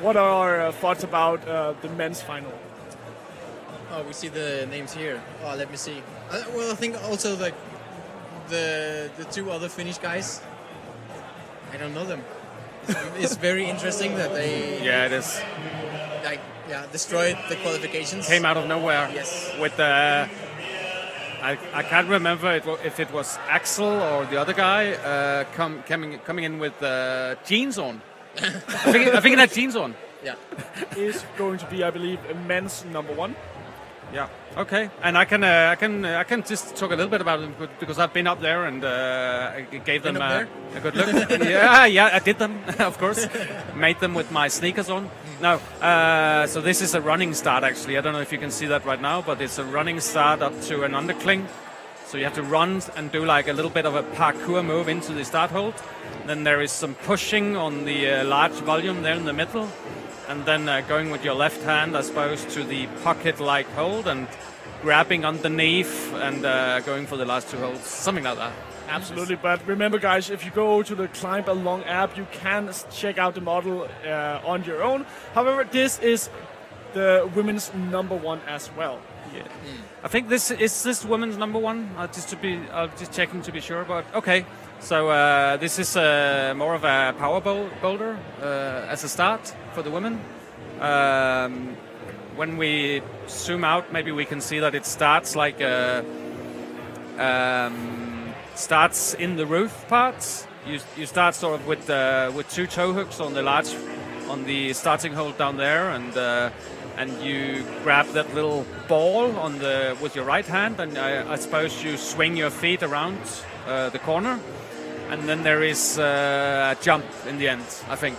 What are our thoughts about the men's final? Oh, we see the names here. Oh, let me see. Well, I think also like the two other Finnish guys. I don't know them. It's very interesting that they. Yeah, it is. Like, destroyed the qualifications. Came out of nowhere. Yes. With I can't remember if it was Axel or the other guy coming in with jeans on. I think it had jeans on. Yeah. Is going to be, I believe, a men's number one. Yeah. Okay. And I can just talk a little bit about them because I've been up there and I gave them a good look. yeah, I did them, of course. Made them with my sneakers on. No. So this is a running start actually. I don't know if you can see that right now, but it's a running start up to an undercling. So you have to run and do like a little bit of a parkour move into the start hold. Then there is some pushing on the large volume there in the middle. And then going with your left hand, I suppose, to the pocket-like hold and grabbing underneath and going for the last two holds, something like that. Absolutely, but remember, guys, if you go to the Climb Along app, you can check out the model on your own. However, this is the women's number one as well. Yeah. I think this women's number one. Just checking to be sure, but okay. So this is more of a power boulder as a start for the women. When we zoom out, maybe we can see that it starts like starts in the roof parts. You start sort of with two toe hooks on the starting hold down there, and you grab that little ball with your right hand, and I suppose you swing your feet around the corner. And then there is a jump in the end, I think.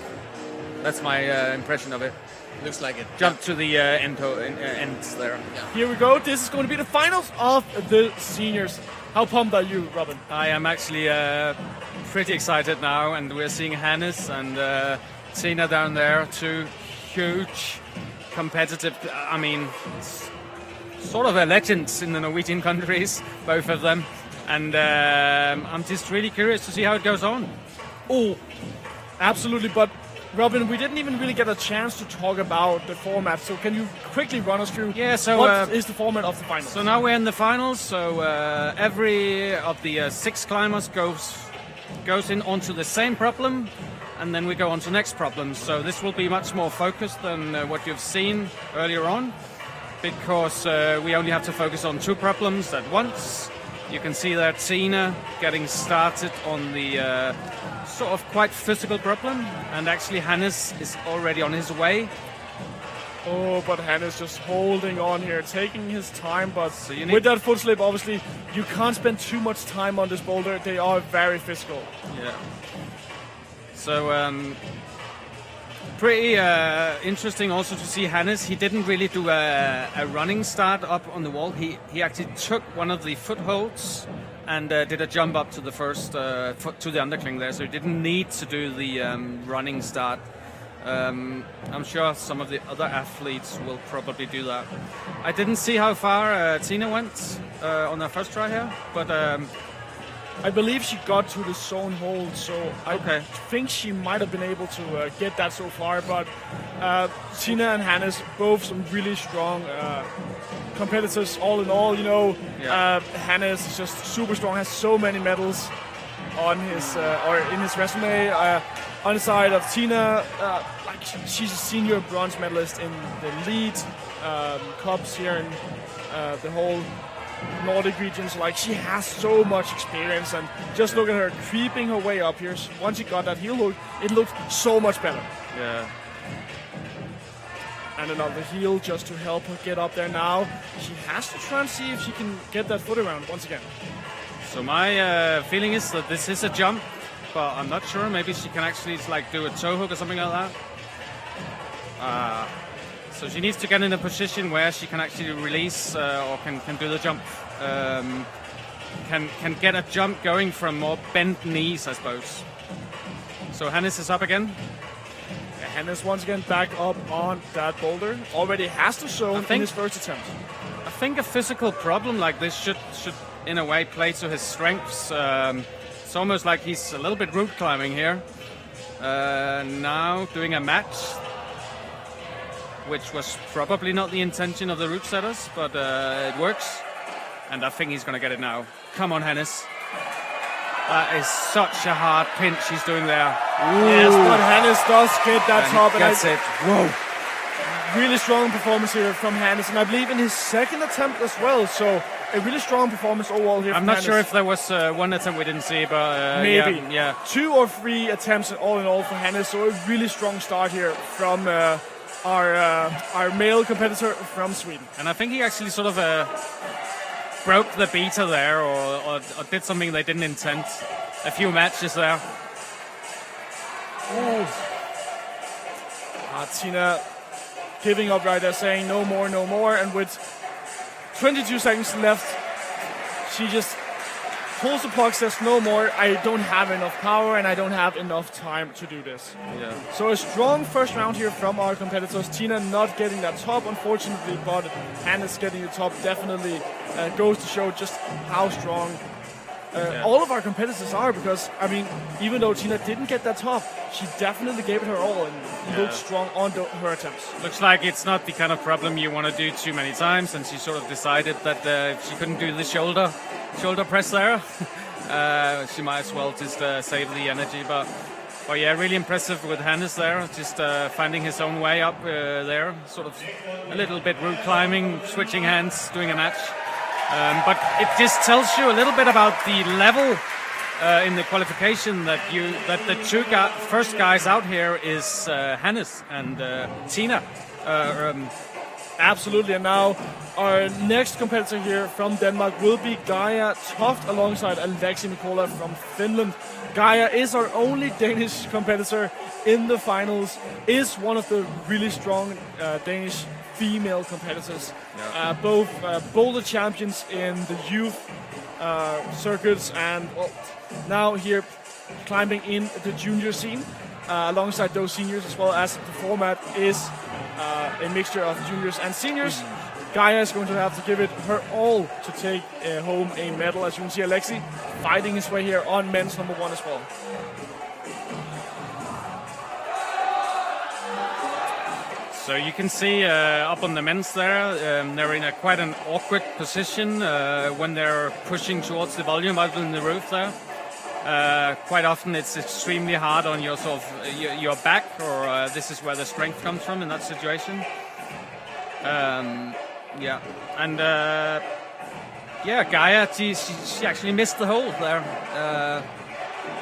That's my impression of it. Looks like it. Jump to the end there. Yeah. Here we go. This is going to be the finals of the seniors. How pumped are you, Robin? I am actually pretty excited now. And we're seeing Hannes and Tina down there. Two huge competitive, I mean, sort of a legends in the Norwegian countries, both of them. And I'm just really curious to see how it goes on. Oh, absolutely. But Robin, we didn't even really get a chance to talk about the format. So can you quickly run us through what is the format of the finals? So now we're in the finals. So every of the 6 climbers goes in onto the same problem. And then we go on to the next problem. So this will be much more focused than what you've seen earlier on. Because we only have to focus on 2 problems at once. You can see there Tina getting started on the sort of quite physical problem, and actually Hannes is already on his way. Oh, but Hannes just holding on here, taking his time, but with that foot slip, obviously, you can't spend too much time on this boulder. They are very physical. Yeah. So, pretty interesting also to see Hannes. He didn't really do a running start up on the wall. He actually took one of the footholds and did a jump up to the first foot to the undercling there. So he didn't need to do the running start. I'm sure some of the other athletes will probably do that. I didn't see how far Tina went on her first try here, but I believe she got to the zone hold, so I think she might have been able to get that so far. But Tina and Hannes, both some really strong competitors. All in all, you know, Hannes is just super strong. Has so many medals on his or in his resume. On the side of Tina, like she's a senior bronze medalist in the lead cups here in the whole Nordic regions. Like, she has so much experience, and just look at her creeping her way up here. Once she got that heel hook, it looked so much better. Yeah. And another heel just to help her get up there now. She has to try and see if she can get that foot around once again. So my feeling is that this is a jump, but I'm not sure. Maybe she can actually like do a toe hook or something like that. So she needs to get in a position where she can actually release or can do the jump. Can get a jump going from more bent knees, I suppose. So Hannes is up again. Hannes once again back up on that boulder. Already has to show in his first attempt. I think a physical problem like this should in a way play to his strengths. It's almost like he's a little bit route climbing here. Now doing a match, which was probably not the intention of the route setters, but it works. And I think he's going to get it now. Come on, Hannes. That is such a hard pinch he's doing there. Yes, but Hannes does get that And top. he gets it. Whoa. Really strong performance here from Hannes, and I believe in his second attempt as well. So a really strong performance overall here. I'm not sure if there was one attempt we didn't see, but maybe yeah. 2 or 3 attempts all in all for Hannes. So a really strong start here from our male competitor from Sweden. And I think he actually sort of broke the beta there, or did something they didn't intend. A few matches there. Tina giving up right there, saying no more, no more. And with 22 seconds left, she just pulls the plug, says no more. I don't have enough power and I don't have enough time to do this. Yeah. So a strong first round here from our competitors. Tina not getting that top, unfortunately, but Hannes getting the top definitely goes to show just how strong all of our competitors are, because, I mean, even though Tina didn't get that top, she definitely gave it her all and looked strong on her attempts. Looks like it's not the kind of problem you want to do too many times, and she sort of decided that if she couldn't do the shoulder press there, she might as well just save the energy. But yeah, really impressive with Hannes there, just finding his own way up there, sort of a little bit route climbing, switching hands, doing a match. But it just tells you a little bit about the level in the qualification that the two first guys out here is Hannes and Tina. Absolutely, and now our next competitor here from Denmark will be Gaia Toft alongside Alexi Mikola from Finland. Gaia is our only Danish competitor in the finals, is one of the really strong Danish female competitors. Both boulder champions in the youth circuits, and now here climbing in the junior scene alongside those seniors, as well as the format is a mixture of juniors and seniors. Gaia is going to have to give it her all to take home a medal. As you can see, Alexi fighting his way here on men's number 1 as well. So you can see up on the men's there, they're in quite an awkward position when they're pushing towards the volume out in the roof there. Quite often it's extremely hard on your sort of your back, or this is where the strength comes from in that situation. Gaia, she actually missed the hole there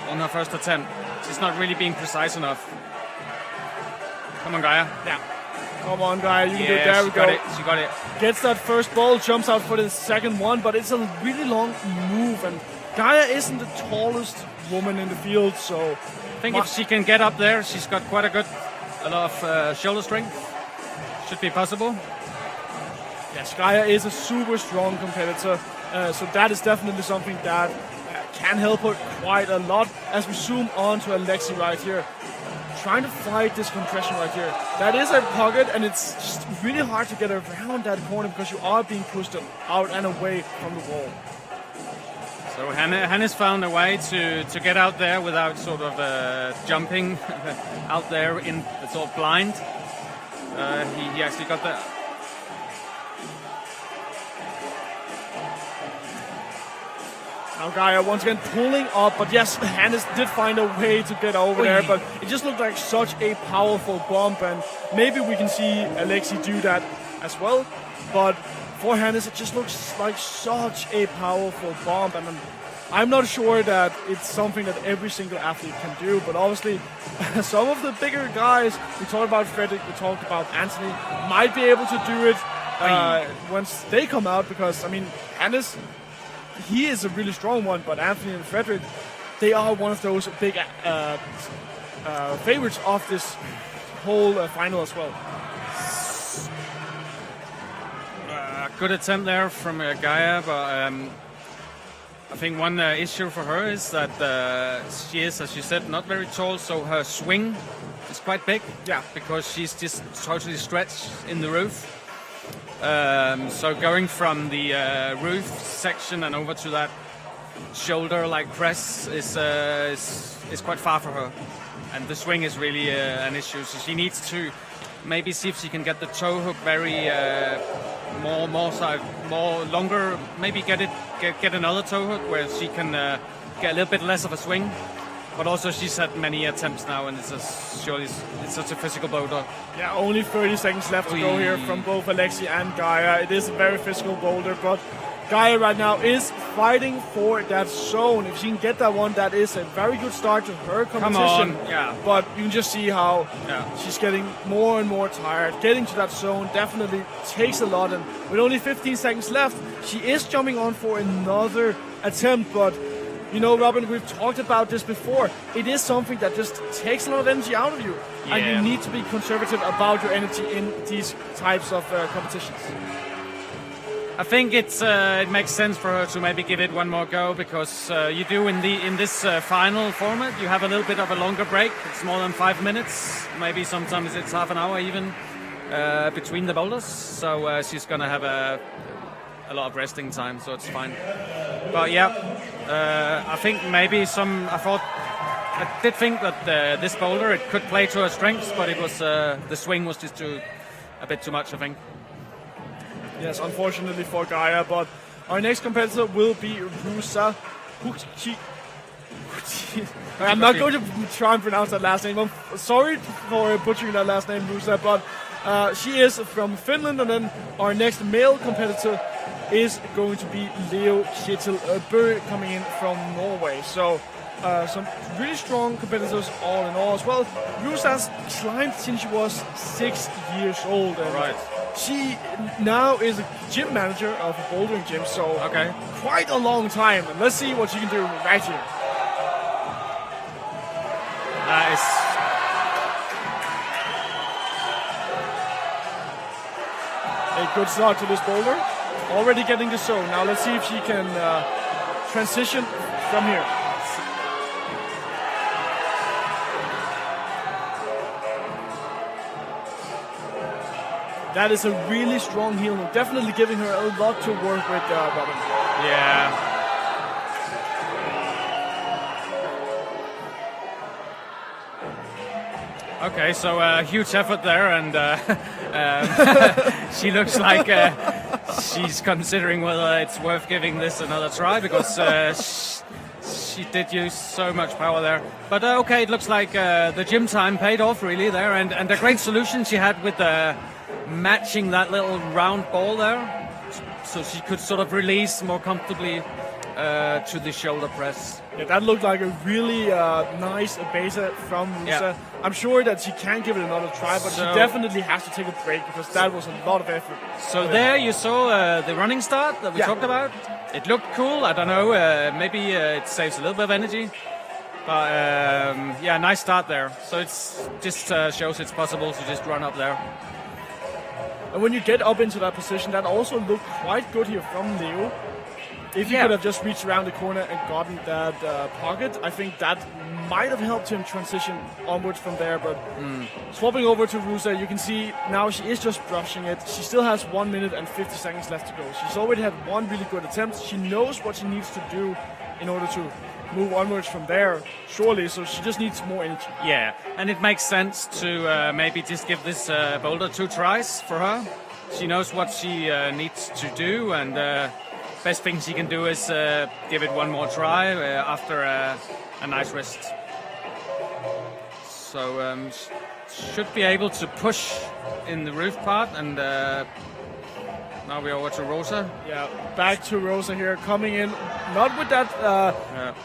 on her first attempt. She's not really being precise enough. Come on, Gaia. Yeah. Come on, Gaia, you can do it. There we go. She got it. Gets that first ball, jumps out for the second one, but it's a really long move, and Gaia isn't the tallest woman in the field, so I think if she can get up there, she's got quite a lot of shoulder strength. Should be possible. Yes, Gaia is a super strong competitor, so that is definitely something that can help her quite a lot. As we zoom on to Alexi right here, trying to fight this compression right here. That is a pocket, and it's just really hard to get around that corner because you are being pushed out and away from the wall. So Hannes found a way to get out there without sort of jumping out there in sort of blind. He actually got that. Now Gaia once again pulling up, but yes, Hannes did find a way to get over there, but it just looked like such a powerful bump, and maybe we can see Alexi do that as well, but for Hannes it just looks like such a powerful bump, and I'm not sure that it's something that every single athlete can do, but obviously some of the bigger guys, we talked about Fredrik, we talked about Anthony, might be able to do it once they come out, because, I mean, Hannes, he is a really strong one, but Anthony and Fredrik, they are one of those big favorites of this whole final as well. Good attempt there from Gaia, but I think one issue for her is that she is, as you said, not very tall, so her swing is quite big. Yeah. Because she's just totally stretched in the roof. So going from the roof section and over to that shoulder like press is quite far for her, and the swing is really an issue. So she needs to maybe see if she can get the toe hook very more longer. Maybe get another toe hook where she can get a little bit less of a swing. But also she's had many attempts now, and it's such a physical boulder. Yeah, only 30 seconds left to go here from both Alexi and Gaia. It is a very physical boulder, but Gaia right now is fighting for that zone. If she can get that one, that is a very good start to her competition. Come on, yeah. But you can just see how she's getting more and more tired. Getting to that zone definitely takes a lot, and with only 15 seconds left, she is jumping on for another attempt, but you know, Robin, we've talked about this before. It is something that just takes a lot of energy out of you. Yeah. And you need to be conservative about your energy in these types of competitions. I think it makes sense for her to maybe give it one more go, because you do in this final format, you have a little bit of a longer break. It's more than 5 minutes. Maybe sometimes it's half an hour even between the boulders. So she's going to have a lot of resting time, so it's fine. But yeah, I think maybe I did think that this boulder, it could play to her strengths, but it was the swing was just a bit too much, I think. Yes, unfortunately for Gaia, but our next competitor will be Rusa. I'm not going to try and pronounce that last name. I'm sorry for butchering that last name, Rusa, but she is from Finland, and then our next male competitor is going to be Leo Kjetil coming in from Norway. So some really strong competitors all in all as well. Rusa's climbed since she was 6 years old. And right. She now is a gym manager of a bouldering gym, so quite a long time. And let's see what she can do right here. Nice. A good start to this boulder. Already getting the zone. Now let's see if she can transition from here. That is a really strong heel hook. Definitely giving her a lot to work with, Robin. Yeah. Okay, so huge effort there, and she looks like she's considering whether it's worth giving this another try, because she did use so much power there. But okay, it looks like the gym time paid off really there, and a great solution she had with matching that little round ball there, so she could sort of release more comfortably to the shoulder press. Yeah, that looked like a really nice base from Rusa. Yeah. I'm sure that she can give it another try, but she definitely has to take a break, because that was a lot of effort. So there you saw the running start that we talked about. It looked cool. I don't know, maybe it saves a little bit of energy. But yeah, nice start there. So it's just shows it's possible to just run up there. And when you get up into that position, that also looked quite good here from Leo. If you could have just reached around the corner and gotten that pocket, I think that might have helped him transition onwards from there. But swapping over to Rusa, you can see now she is just brushing it. She still has 1 minute and 50 seconds left to go. She's already had one really good attempt. She knows what she needs to do in order to move onwards from there, surely. So she just needs more energy. Yeah, and it makes sense to maybe just give this boulder 2 tries for her. She knows what she needs to do, and best thing she can do is give it one more try after a nice rest. So should be able to push in the roof part, and now we're over to Rosa. Yeah, back to Rosa here, coming in, not with that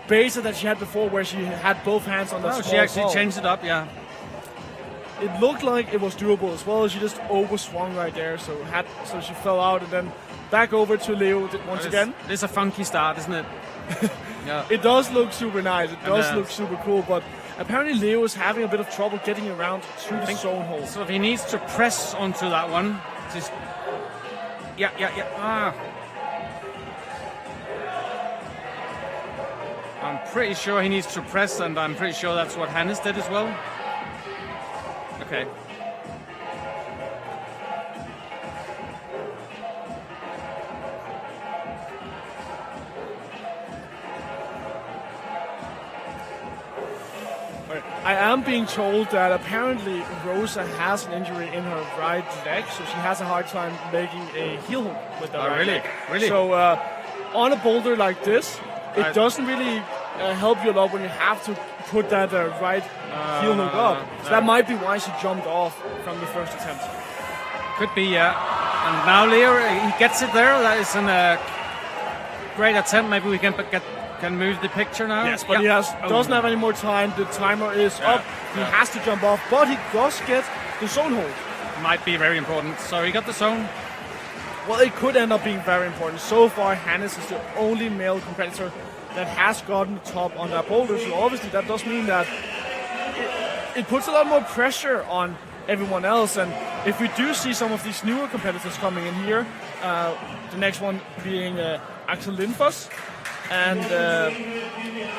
base that she had before, where she had both hands on the small she actually ball. changed it up, yeah. It looked like it was doable as well. She just overswung right there, so she fell out, and then back over to Leo once again. It's a funky start, isn't it? Yeah. It does look super nice. It does look super cool, but apparently Leo is having a bit of trouble getting around to the zone hole. So if he needs to press onto that one, just I'm pretty sure he needs to press, and I'm pretty sure that's what Hannes did as well. Okay. I am being told that apparently Rosa has an injury in her right leg, so she has a hard time making a heel hook with the right really? leg. Really? So on a boulder like this, it doesn't really help you a lot when you have to put that right heel hook up. So that might be why she jumped off from the first attempt. Could be, yeah. And now Leo, he gets it there. That is a great attempt. Maybe we can move the picture now. Yes, but he doesn't have any more time. The timer is up. He has to jump off, but he does get the zone hold. Might be very important. So he got the zone. Well, it could end up being very important. So far, Hannes is the only male competitor that has gotten the top on that boulder. So obviously that does mean that it puts a lot more pressure on everyone else. And if we do see some of these newer competitors coming in here, the next one being Axel Lindfoss and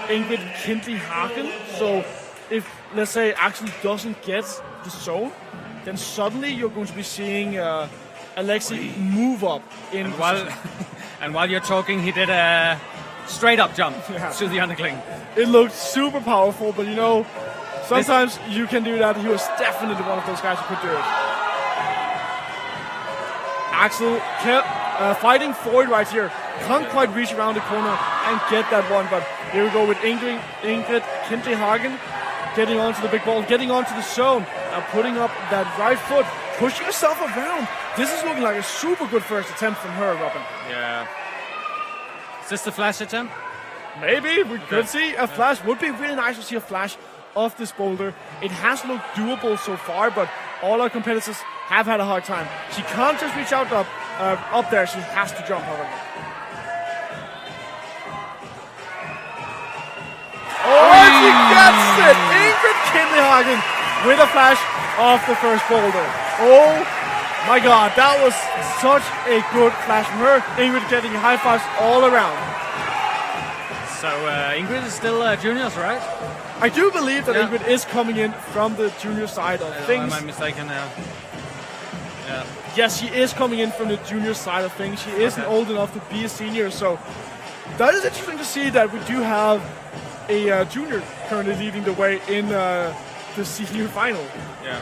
Ingrid Kindli-Hagen. So if, let's say, Axel doesn't get the zone, then suddenly you're going to be seeing Alexi move up in and while you're talking, he did a straight up jump to the undercling. It looked super powerful, but sometimes you can do that. He was definitely one of those guys who could do it. Axel kept fighting for it right here. Can't quite reach around the corner and get that one, but here we go with Ingrid Kindli-Hagen getting onto the big ball, getting onto the zone, and putting up that right foot, pushing herself around. This is looking like a super good first attempt from her, Robin. Yeah. Is this the flash attempt? Maybe we could see a flash. Would be really nice to see a flash of this boulder. It has looked doable so far, but all our competitors have had a hard time. She can't just reach out up there. She has to jump, however. Oh, she gets it! Ingrid Kindli-Hagen with a flash of the first boulder. Oh my God, that was such a good flash from her. Ingrid getting high fives all around. So Ingrid is still juniors, right? I do believe that Ingrid is coming in from the junior side of things. Am I mistaken now? Yeah. Yes, she is coming in from the junior side of things. She isn't old enough to be a senior, so that is interesting to see that we do have a junior currently leading the way in the senior final. Yeah.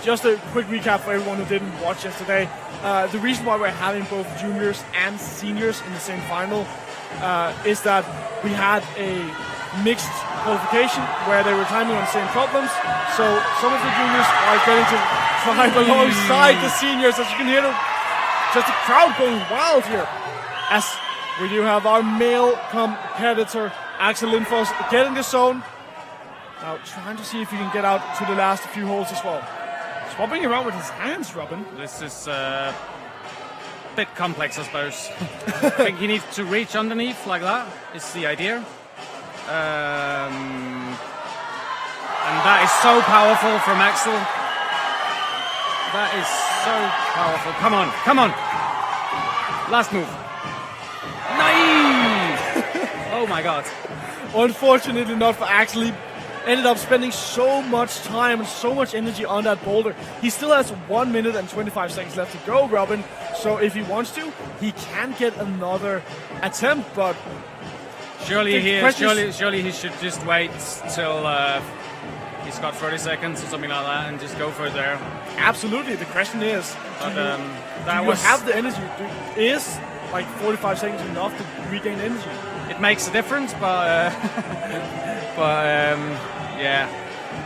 Just a quick recap for everyone who didn't watch yesterday. The reason why we're having both juniors and seniors in the same final is that we had a mixed qualification where they were timing on the same problems. So some of the juniors are getting to climb alongside the seniors. As you can hear, just the crowd going wild here. As we do have our male competitor, Axel Lindfoss, getting the zone. Now trying to see if he can get out to the last few holes as well. Swapping around with his hands, Robin. This is a bit complex, I suppose. I think he needs to reach underneath like that, is the idea. And that is so powerful from Axel. That is so powerful. Come on, come on. Last move. Nice! Oh my God. Unfortunately not for Axel. He ended up spending so much time and so much energy on that boulder. He still has 1 minute and 25 seconds left to go, Robin. So if he wants to, he can get another attempt, but surely he should just wait till he's got 30 seconds or something like that and just go for it there. Absolutely. The question is, but, do you have the energy? Is like 45 seconds enough to regain energy? It makes a difference, but yeah,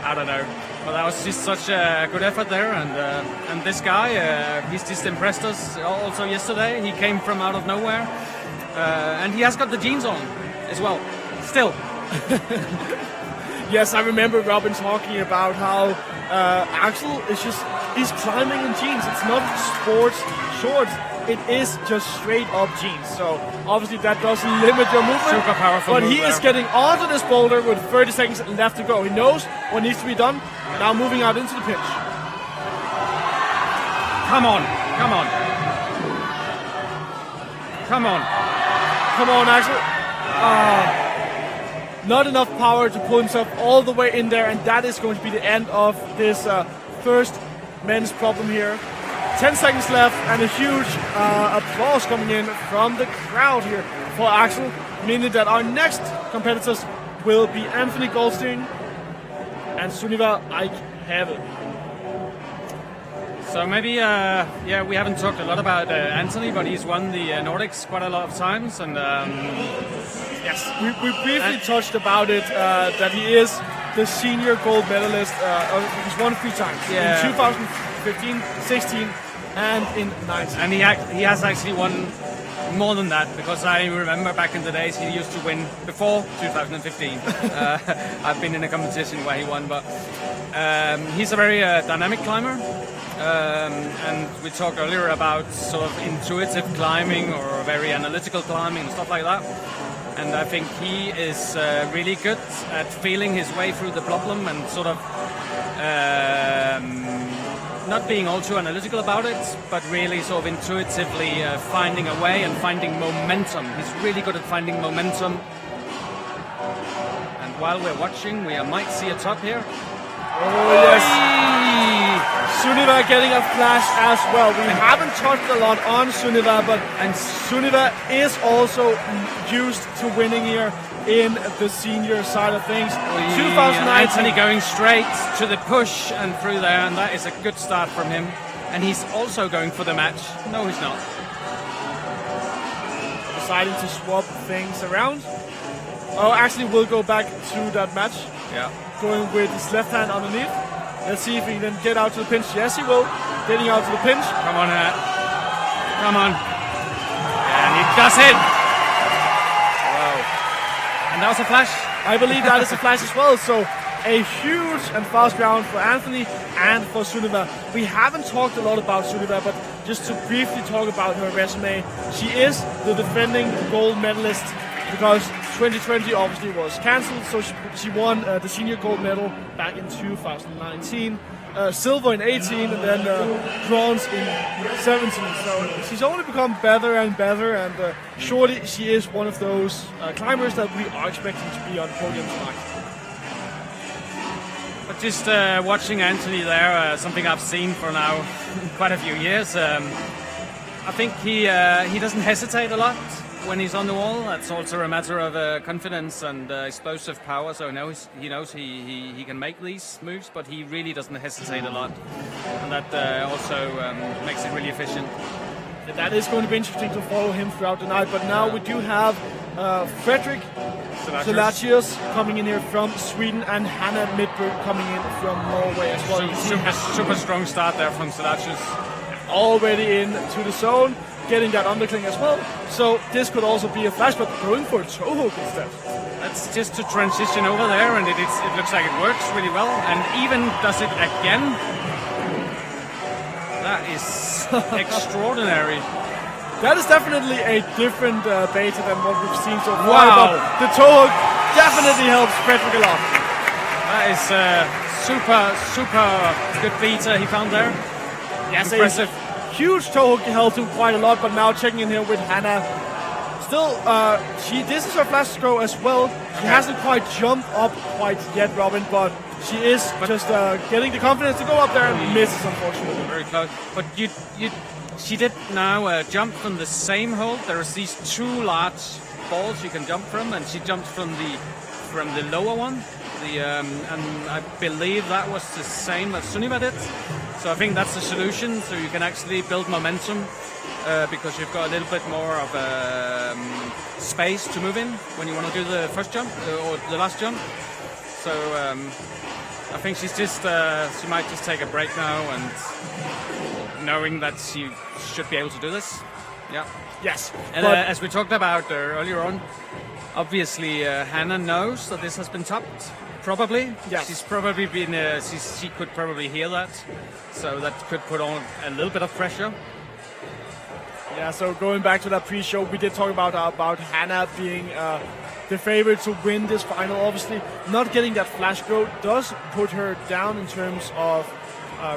I don't know. But that was just such a good effort there, and this guy, he's just impressed us. Also yesterday, he came from out of nowhere, and he has got the jeans on as well. Still. Yes, I remember Robin talking about how Axel is he's climbing in jeans. It's not sports shorts. It is just straight up jeans. So obviously that does limit your movement. Super powerful. But he is getting onto this boulder with 30 seconds left to go. He knows what needs to be done. Now moving out into the pitch. Come on, come on. Come on. Come on, Axel. Not enough power to pull himself all the way in there, and that is going to be the end of this first men's problem here. 10 seconds left, and a huge applause coming in from the crowd here for Axel, meaning that our next competitors will be Anthony Goldstein and Sunniva Eikhave. So maybe, we haven't talked a lot about Anthony, but he's won the Nordics quite a lot of times, and yes, we briefly touched about it, that he is the senior gold medalist. He's won 3 times, in 2015, 16, and in 19. And he has actually won more than that, because I remember back in the days he used to win before 2015. I've been in a competition where he won, but he's a very dynamic climber. And we talked earlier about sort of intuitive climbing or very analytical climbing and stuff like that. And I think he is really good at feeling his way through the problem and sort of not being all too analytical about it, but really sort of intuitively finding a way and finding momentum. He's really good at finding momentum. And while we're watching, we might see a top here. Oh yes, Sunniva getting a flash as well. We haven't talked a lot on Sunniva, and Sunniva is also used to winning here in the senior side of things. 2019. Anthony going straight to the push and through there, and that is a good start from him. And he's also going for the match. No, he's not. Deciding to swap things around. Oh, actually, we'll go back to that match. Yeah. Going with his left hand underneath. Let's see if he can get out to the pinch. Yes, he will. Getting out to the pinch. Come on, come on. And he does it. Wow. And that was a flash. I believe that is a flash as well. So a huge and fast round for Anthony and for Sunniva. We haven't talked a lot about Sunniva, but just to briefly talk about her resume, she is the defending gold medalist because 2020 obviously was cancelled, so she won the senior gold medal back in 2019, silver in 18, and then bronze in 17. So she's only become better and better, and surely she is one of those climbers that we are expecting to be on the podium tonight. But just watching Anthony there, something I've seen for now quite a few years, I think he doesn't hesitate a lot when he's on the wall. That's also a matter of confidence and explosive power, so he knows he can make these moves, but he really doesn't hesitate a lot, and that also makes it really efficient. That is going to be interesting to follow him throughout the night, but now we do have Fredrik Selachius coming in here from Sweden and Hannah Midberg coming in from Norway as well. Super strong start there from Selachius. Already into the zone, getting that undercling as well. So this could also be a flash, but going for a toe hook instead. That's just to transition over there, and it looks like it works really well, and even does it again. That is extraordinary. That is definitely a different beta than what we've seen so far. Wow. But the toe hook definitely helps Fredrik a lot. That is super good beta he found there. Yes, impressive. Huge toe hook helped him quite a lot, but now checking in here with Hannah. Still, this is her flash go as well. She hasn't quite jumped up quite yet, Robin, but she is just getting the confidence to go up there and misses, unfortunately. Very close. But she did now jump from the same hold. There are these two large balls you can jump from, and she jumped from the lower one. And I believe that was the same that Sunniva did. So I think that's the solution. So you can actually build momentum because you've got a little bit more of space to move in when you want to do the first jump or the last jump. So I think she might just take a break now, and knowing that she should be able to do this. Yeah. Yes. And as we talked about earlier on, obviously Hannah knows that this has been topped. Probably. Yes. She's probably been. She could probably hear that, so that could put on a little bit of pressure. Yeah. So going back to that pre-show, we did talk about Hannah being the favorite to win this final. Obviously, not getting that flash go does put her down in terms of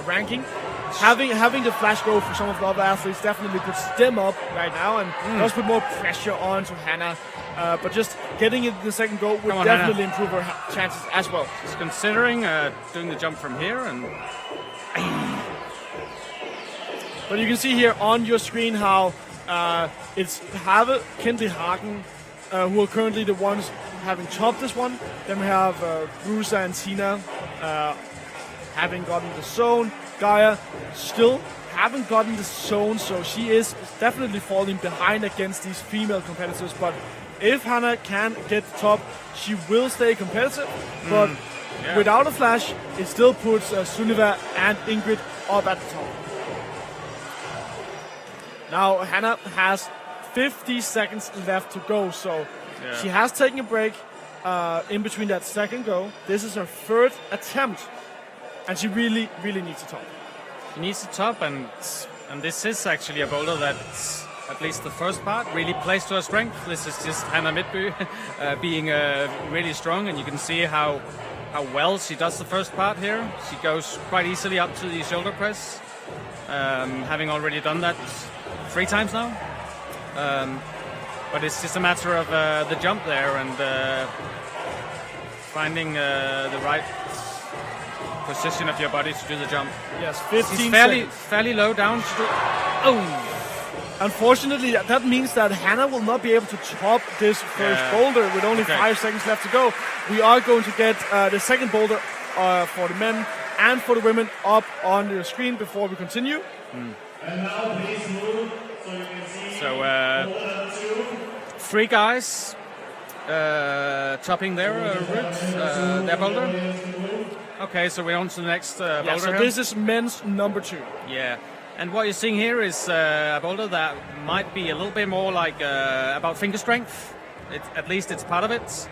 ranking. Having the flash go for some of the other athletes definitely puts them up right now, and does put more pressure on to Hannah. But just getting it the second go would definitely improve her chances as well. She's considering doing the jump from here, and but you can see here on your screen how it's Have, Kendley Hagen, who are currently the ones having topped this one. Then we have Brusa and Tina having gotten the zone. Gaia still haven't gotten the zone, so she is definitely falling behind against these female competitors. But if Hannah can get the top, she will stay competitive. But without a flash, it still puts Sunniva and Ingrid up at the top. Now Hannah has 50 seconds left to go, so she has taken a break in between that second go. This is her third attempt, and she really, really needs to top. She needs to top, and this is actually a boulder that, at least the first part, really plays to her strength. This is just Hannah Midtby being really strong, and you can see how well she does the first part here. She goes quite easily up to the shoulder press, having already done that 3 times now. But it's just a matter of the jump there and finding the right position of your body to do the jump. Yes, 15 She's seconds. fairly low down. Unfortunately, that means that Hannah will not be able to top this first boulder with only 5 seconds left to go. We are going to get the second boulder for the men and for the women up on the screen before we continue. And now please move so you can see. So 3 guys topping their route, their boulder. Okay, so we're on to the next boulder. So here. this is men's number 2. Yeah, and what you're seeing here is a boulder that might be a little bit more like about finger strength. At least it's part of it.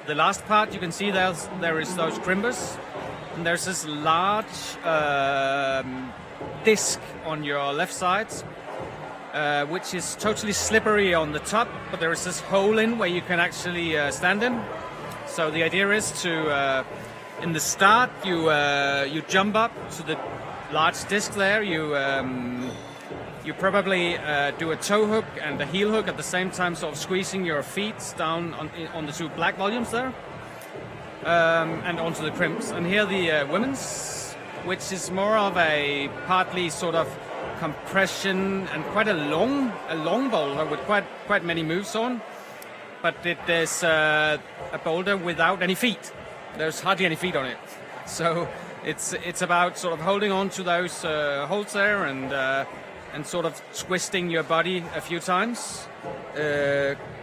The last part you can see there is those crimbers, and there's this large disc on your left side, which is totally slippery on the top, but there is this hole in where you can actually stand in. So the idea is to in the start, you jump up to the large disc there. You probably do a toe hook and a heel hook at the same time, sort of squeezing your feet down on the 2 black volumes there, and onto the crimps. And here the women's, which is more of a partly sort of compression and quite a long boulder with quite many moves on. But it is a boulder without any feet. There's hardly any feet on it, so it's about sort of holding on to those holds there and sort of twisting your body a few times,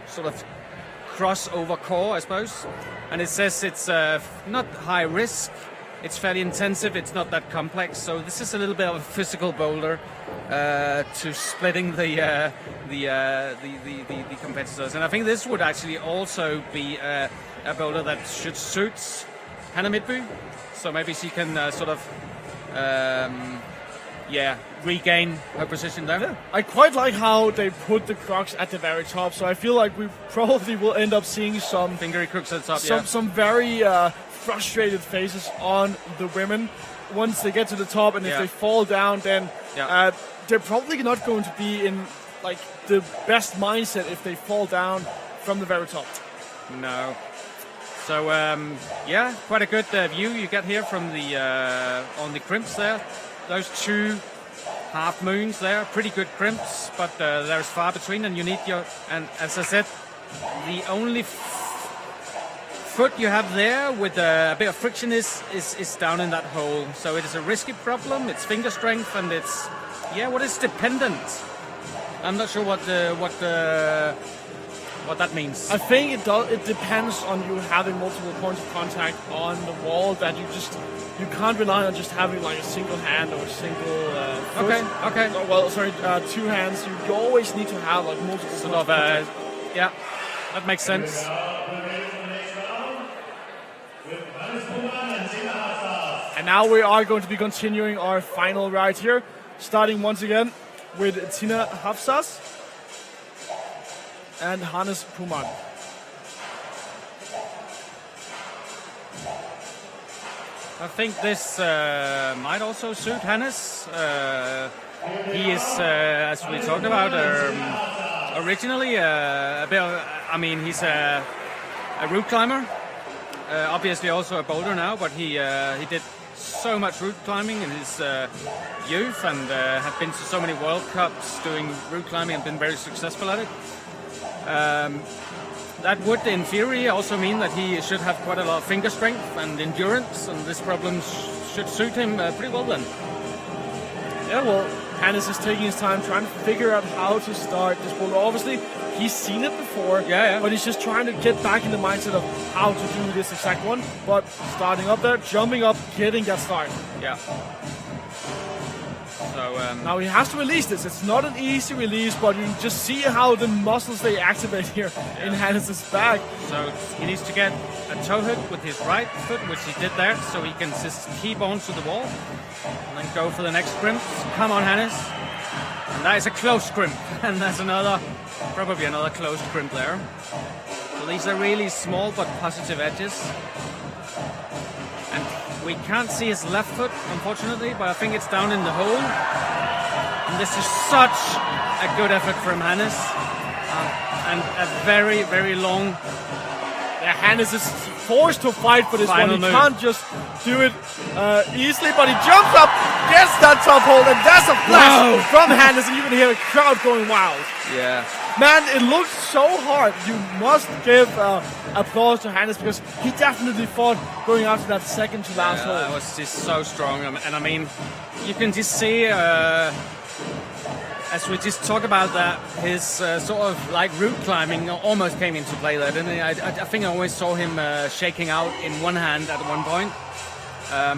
sort of cross over core, I suppose. And it says it's not high risk, it's fairly intensive, it's not that complex. So this is a little bit of a physical boulder to splitting the competitors. And I think this would actually also be a boulder that should suit Hannah Midtby, so maybe she can sort of regain her position there. Yeah. I quite like how they put the crocs at the very top, so I feel like we probably will end up seeing some fingery crooks at the top, some very frustrated faces on the women once they get to the top, and if they fall down, then they're probably not going to be in like the best mindset if they fall down from the very top. No. So quite a good view you get here from the on the crimps there. Those 2 half moons there, pretty good crimps, but there's far between, and you need and as I said, the only foot you have there with a bit of friction is down in that hole. So it is a risky problem. It's finger strength, and it's what is dependent. I'm not sure what that means. I think it depends on you having multiple points of contact on the wall, that you can't rely on just having like a single hand or a single foot. Okay. Oh, well, sorry, 2 hands. You always need to have like multiple Sort points of, of contact. that makes sense. And now we are going to be continuing our final ride here, starting once again with Tina Hafsas and Hannes Puman. I think this might also suit Hannes. He is, as we talked about, originally a bit. He's a route climber. Obviously, also a boulder now, but he did so much route climbing in his youth, and had been to so many World Cups doing route climbing and been very successful at it. that would, in theory, also mean that he should have quite a lot of finger strength and endurance, and this problem should suit him pretty well then. Yeah, well, Hannes is taking his time trying to figure out how to start this boulder. Obviously, he's seen it before, but he's just trying to get back in the mindset of how to do this exact one. But starting up there, jumping up, getting that start. Yeah. So now he has to release this. It's not an easy release, but you can just see how the muscles they activate here in Hannes' back. So he needs to get a toe hook with his right foot, which he did there, so he can just keep on to the wall. And then go for the next scrimp. Come on, Hannes. And that is a close scrimp. And that's probably another close scrimp there. So these are really small but positive edges. And we can't see his left foot, unfortunately, but I think it's down in the hole. And this is such a good effort from Hannes. And a very, very long... Hannes is forced to fight for this Final one. He move. can't just do it easily, but he jumps up, gets that top hold, and that's a flash from Hannes, and you can hear the crowd going wild. Yeah. Man, it looks so hard. You must give applause to Hannes because he definitely fought going after that second to last hold. That was just so strong. And I mean, you can just see, as we just talked about that, his sort of like route climbing almost came into play there, didn't he? I think I always saw him shaking out in one hand at one point.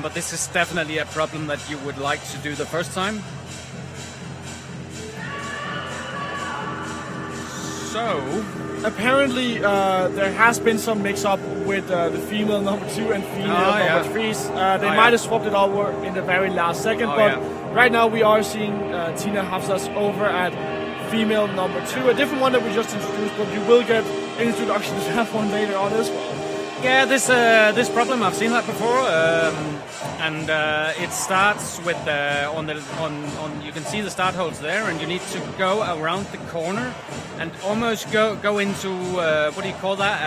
But this is definitely a problem that you would like to do the first time. So, apparently there has been some mix-up with the female number 2 and female number 3s. They might have swapped it over in the very last second, but right now we are seeing Tina Hafsas over at female number 2, a different one that we just introduced, but you will get an introduction to that one later on as well. Yeah, this problem I've seen that before, and it starts with on you can see the start holes there, and you need to go around the corner and almost go into what do you call that?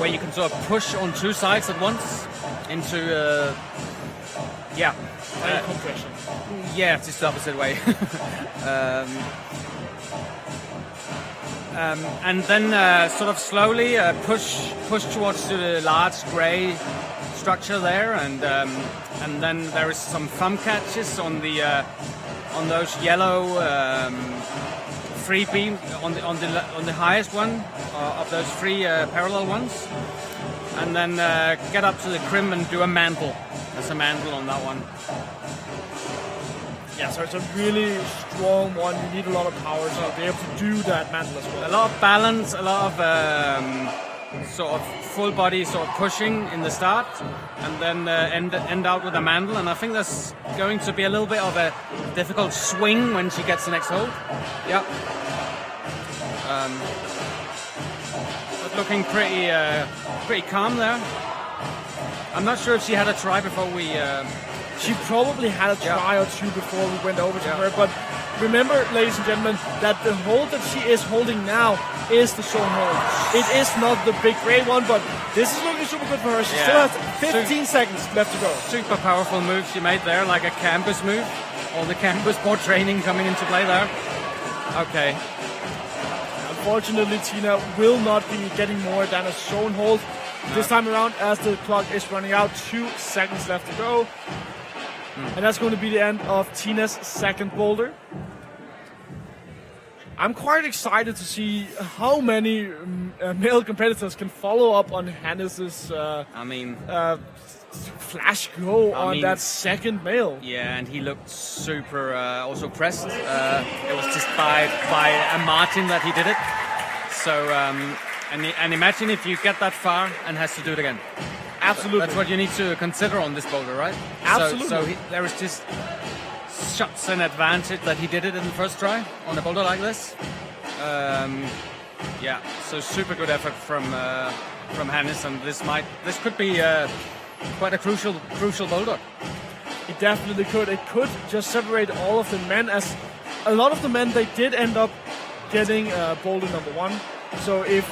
Where you can sort of push on two sides at once into compression. Yeah, it's just the opposite way. And then sort of slowly push towards the large grey structure there, and then there is some thumb catches on the on those yellow free beam on the highest one of those three parallel ones, and then get up to the crim and do a mantle. There's a mantle on that one. Yeah, so it's a really strong one. You need a lot of power to be able to do that mantle as well. A lot of balance, a lot of sort of full body sort of pushing in the start, and then end out with a mantle. And I think there's going to be a little bit of a difficult swing when she gets the next hold. Yeah. But looking pretty calm there. I'm not sure if she had a try before we. She probably had a try or two before we went over to her, but remember, ladies and gentlemen, that the hold that she is holding now is the zone hold. It is not the big gray one, but this is looking super good for her. She still has 15 seconds left to go. Super powerful move she made there, like a campus move. All the campus board training coming into play there. Okay. Unfortunately, Tina will not be getting more than a zone hold this time around, as the clock is running out. 2 seconds left to go. And that's going to be the end of Tina's second boulder. I'm quite excited to see how many male competitors can follow up on Hannes' flash go on that second male. Yeah, and he looked super also pressed. It was just by a margin that he did it. So, and imagine if you get that far and has to do it again. Absolutely. That's what you need to consider on this boulder, right? Absolutely. So there is just such an advantage that he did it in the first try on a boulder like this. Yeah, so super good effort from Hannes, and this could be quite a crucial boulder. It definitely could. It could just separate all of the men, as a lot of the men, they did end up getting boulder number 1. So if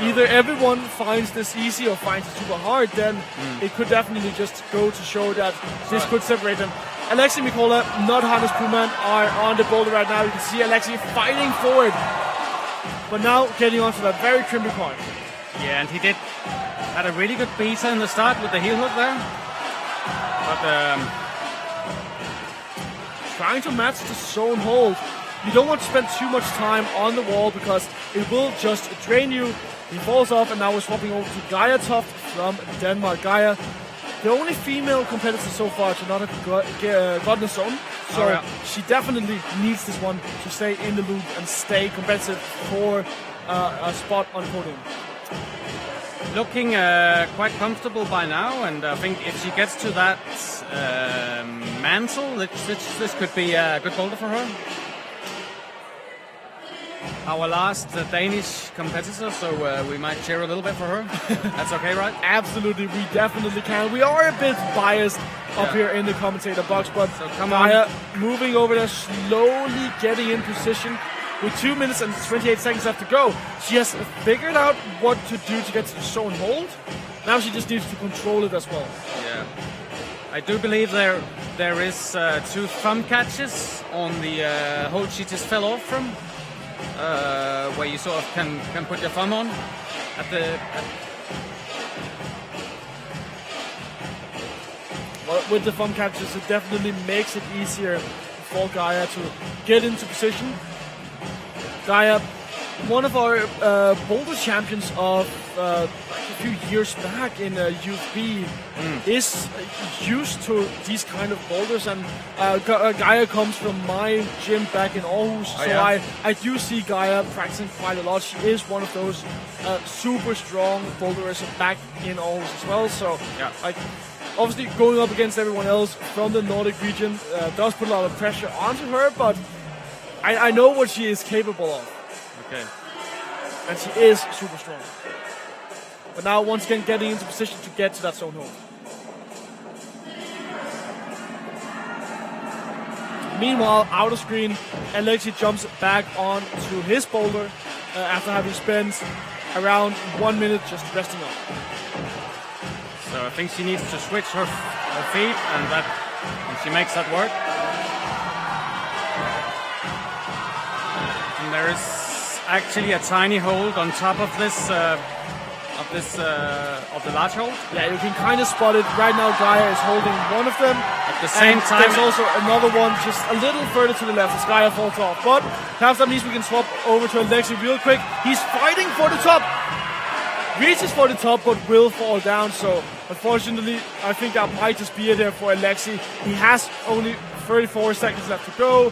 either everyone finds this easy or finds it super hard, then it could definitely just go to show that this could separate them. Alexi Mikola, not Hannes Puman, are on the boulder right now. You can see Alexi fighting forward, but now getting onto that very crimpy point. Yeah, and he had a really good beta in the start with the heel hook there. But trying to match the zone hold. You don't want to spend too much time on the wall because it will just drain you. He falls off, and now we're swapping over to Gaia Toft from Denmark. Gaia, the only female competitor so far to not have gotten a zone. So she definitely needs this one to stay in the loop and stay competitive for a spot on the podium. Looking quite comfortable by now, and I think if she gets to that mantle, this could be a good boulder for her. Our last Danish competitor, so we might cheer a little bit for her. That's okay, right? Absolutely, we definitely can. We are a bit biased up here in the commentator box, but So come Gaia on. moving over there, slowly getting in position. With 2 minutes and 28 seconds left to go, she has figured out what to do to get to the zone hold. Now she just needs to control it as well. Yeah. I do believe there is 2 thumb catches on the hold she just fell off from, where you sort of can put your thumb on Well, with the thumb catches, it definitely makes it easier for Gaia to get into position. Gaia, one of our boulder champions of a few years back in UFB, is used to these kind of boulders, and Gaia comes from my gym back in Aarhus, so yeah. I do see Gaia practicing quite a lot. She is one of those super strong boulderers back in Aarhus as well, so obviously going up against everyone else from the Nordic region does put a lot of pressure onto her, but I know what she is capable of. Okay. And she is super strong. But now once again getting into position to get to that zone hold. Meanwhile, out of screen, Alexi jumps back on to his boulder after having spent around 1 minute just resting up. So I think she needs to switch her feet, and she makes that work. And there is actually a tiny hold on top of this of the large hold. Yeah, you can kind of spot it. Right now, Gaia is holding one of them. At the same time, there's also another one just a little further to the left as Gaia falls off. But perhaps that means we can swap over to Alexi real quick. He's fighting for the top. Reaches for the top, but will fall down. So, unfortunately, I think that might just be it there for Alexi. He has only 34 seconds left to go.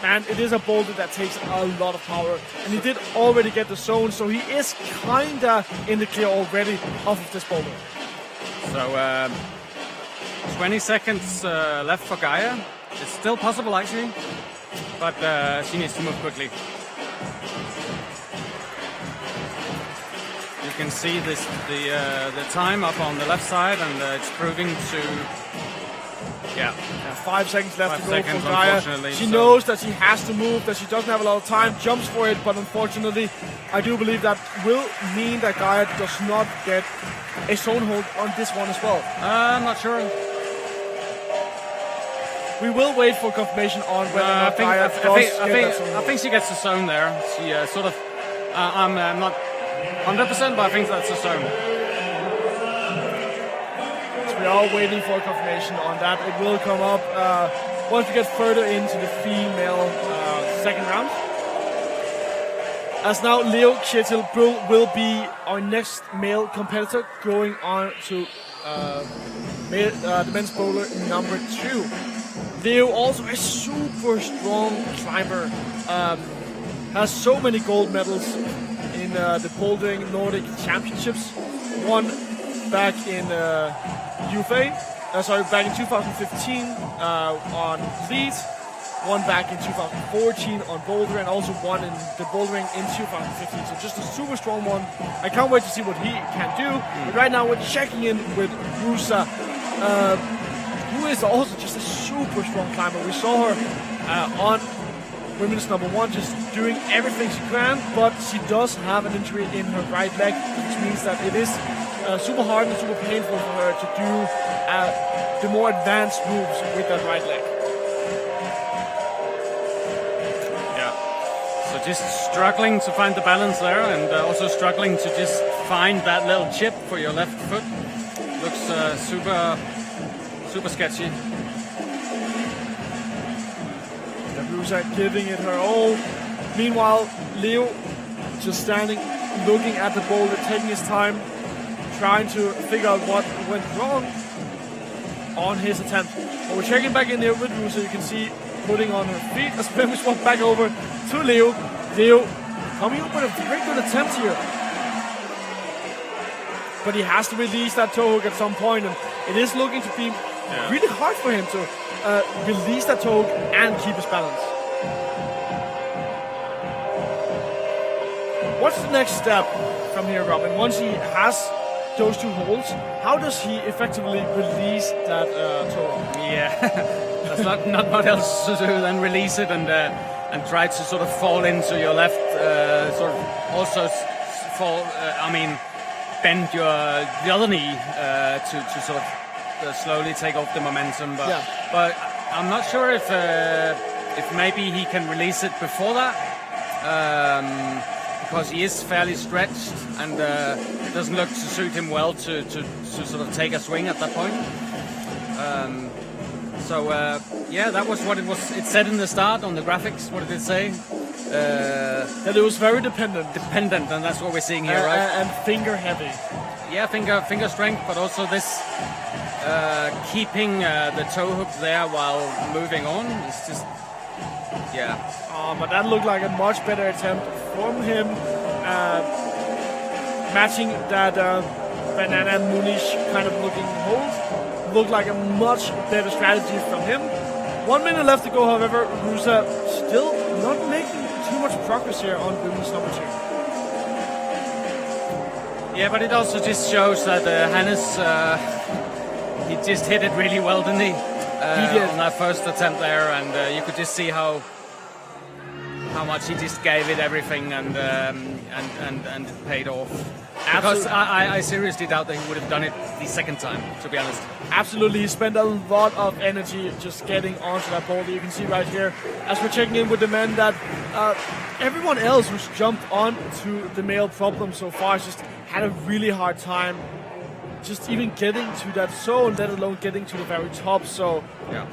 And it is a boulder that takes a lot of power. And he did already get the zone, so he is kinda in the clear already off of this boulder. So, 20 seconds left for Gaia. It's still possible, actually, but she needs to move quickly. You can see the time up on the left side, and it's proving to 5 seconds left 5 to go seconds, for Gaia. unfortunately, She so- knows that she has to move, that she doesn't have a lot of time, jumps for it, but unfortunately, I do believe that will mean that Gaia does not get a zone hold on this one as well. I'm not sure. We will wait for confirmation on whether or not Gaia does get that zone I hold. think she gets the zone there. She sort of. I'm not 100%, but I think that's the zone. We are waiting for confirmation on that. It will come up once we get further into the female second round. As now, Leo Kjetil Bull will be our next male competitor going on to the men's bowler number 2. Leo, also a super strong climber, has so many gold medals in the Bouldering Nordic Championships. One back in back in 2015 on lead, one back in 2014 on boulder, and also one in the bouldering in 2015. So just a super strong one. I can't wait to see what he can do. But right now we're checking in with Rusa, who is also just a super strong climber. We saw her on women's number 1, just doing everything she can, but she does have an injury in her right leg, which means that it is super hard and super painful for her to do the more advanced moves with that right leg. Yeah. So just struggling to find the balance there, and also struggling to just find that little chip for your left foot. Looks super sketchy. Rusa giving it her all. Meanwhile, Leo just standing, looking at the boulder, taking his time, trying to figure out what went wrong on his attempt. But we're checking back in there with Rusa. You can see putting on her feet as we swap back over to Leo. Leo coming up with a very good attempt here. But he has to release that toe hook at some point, and it is looking to be really hard for him to release that toe hook and keep his balance. What's the next step from here, Robin? Once he has those 2 holds, how does he effectively release that toe hook? Yeah, there's not much else to do than release it and try to sort of fall into your left, sort of also fall. Bend the other knee to sort of slowly take off the momentum. But I'm not sure if maybe he can release it before that, because he is fairly stretched and it doesn't look to suit him well to sort of take a swing at that point. That was what it said in the start on the graphics. What did it say? That it was very dependent, and that's what we're seeing here, right? And finger heavy. Yeah, finger strength, but also this keeping the toe hook there while moving on. It's just, but that looked like a much better attempt from him, matching that banana moonish kind of looking hold. Looked like a much better strategy from him. 1 minute left to go, however. Rusa still not making too much progress here on women's number 2. Yeah, but it also just shows that Hannes, he just hit it really well, didn't he? He did. On that first attempt there, and you could just see how much he just gave it everything, and it paid off. Because I seriously doubt that he would have done it the second time, to be honest. Absolutely, he spent a lot of energy just getting onto that boulder. You can see right here, as we're checking in with the men, that everyone else who's jumped on to the male problem so far has just had a really hard time just even getting to that zone, let alone getting to the very top. So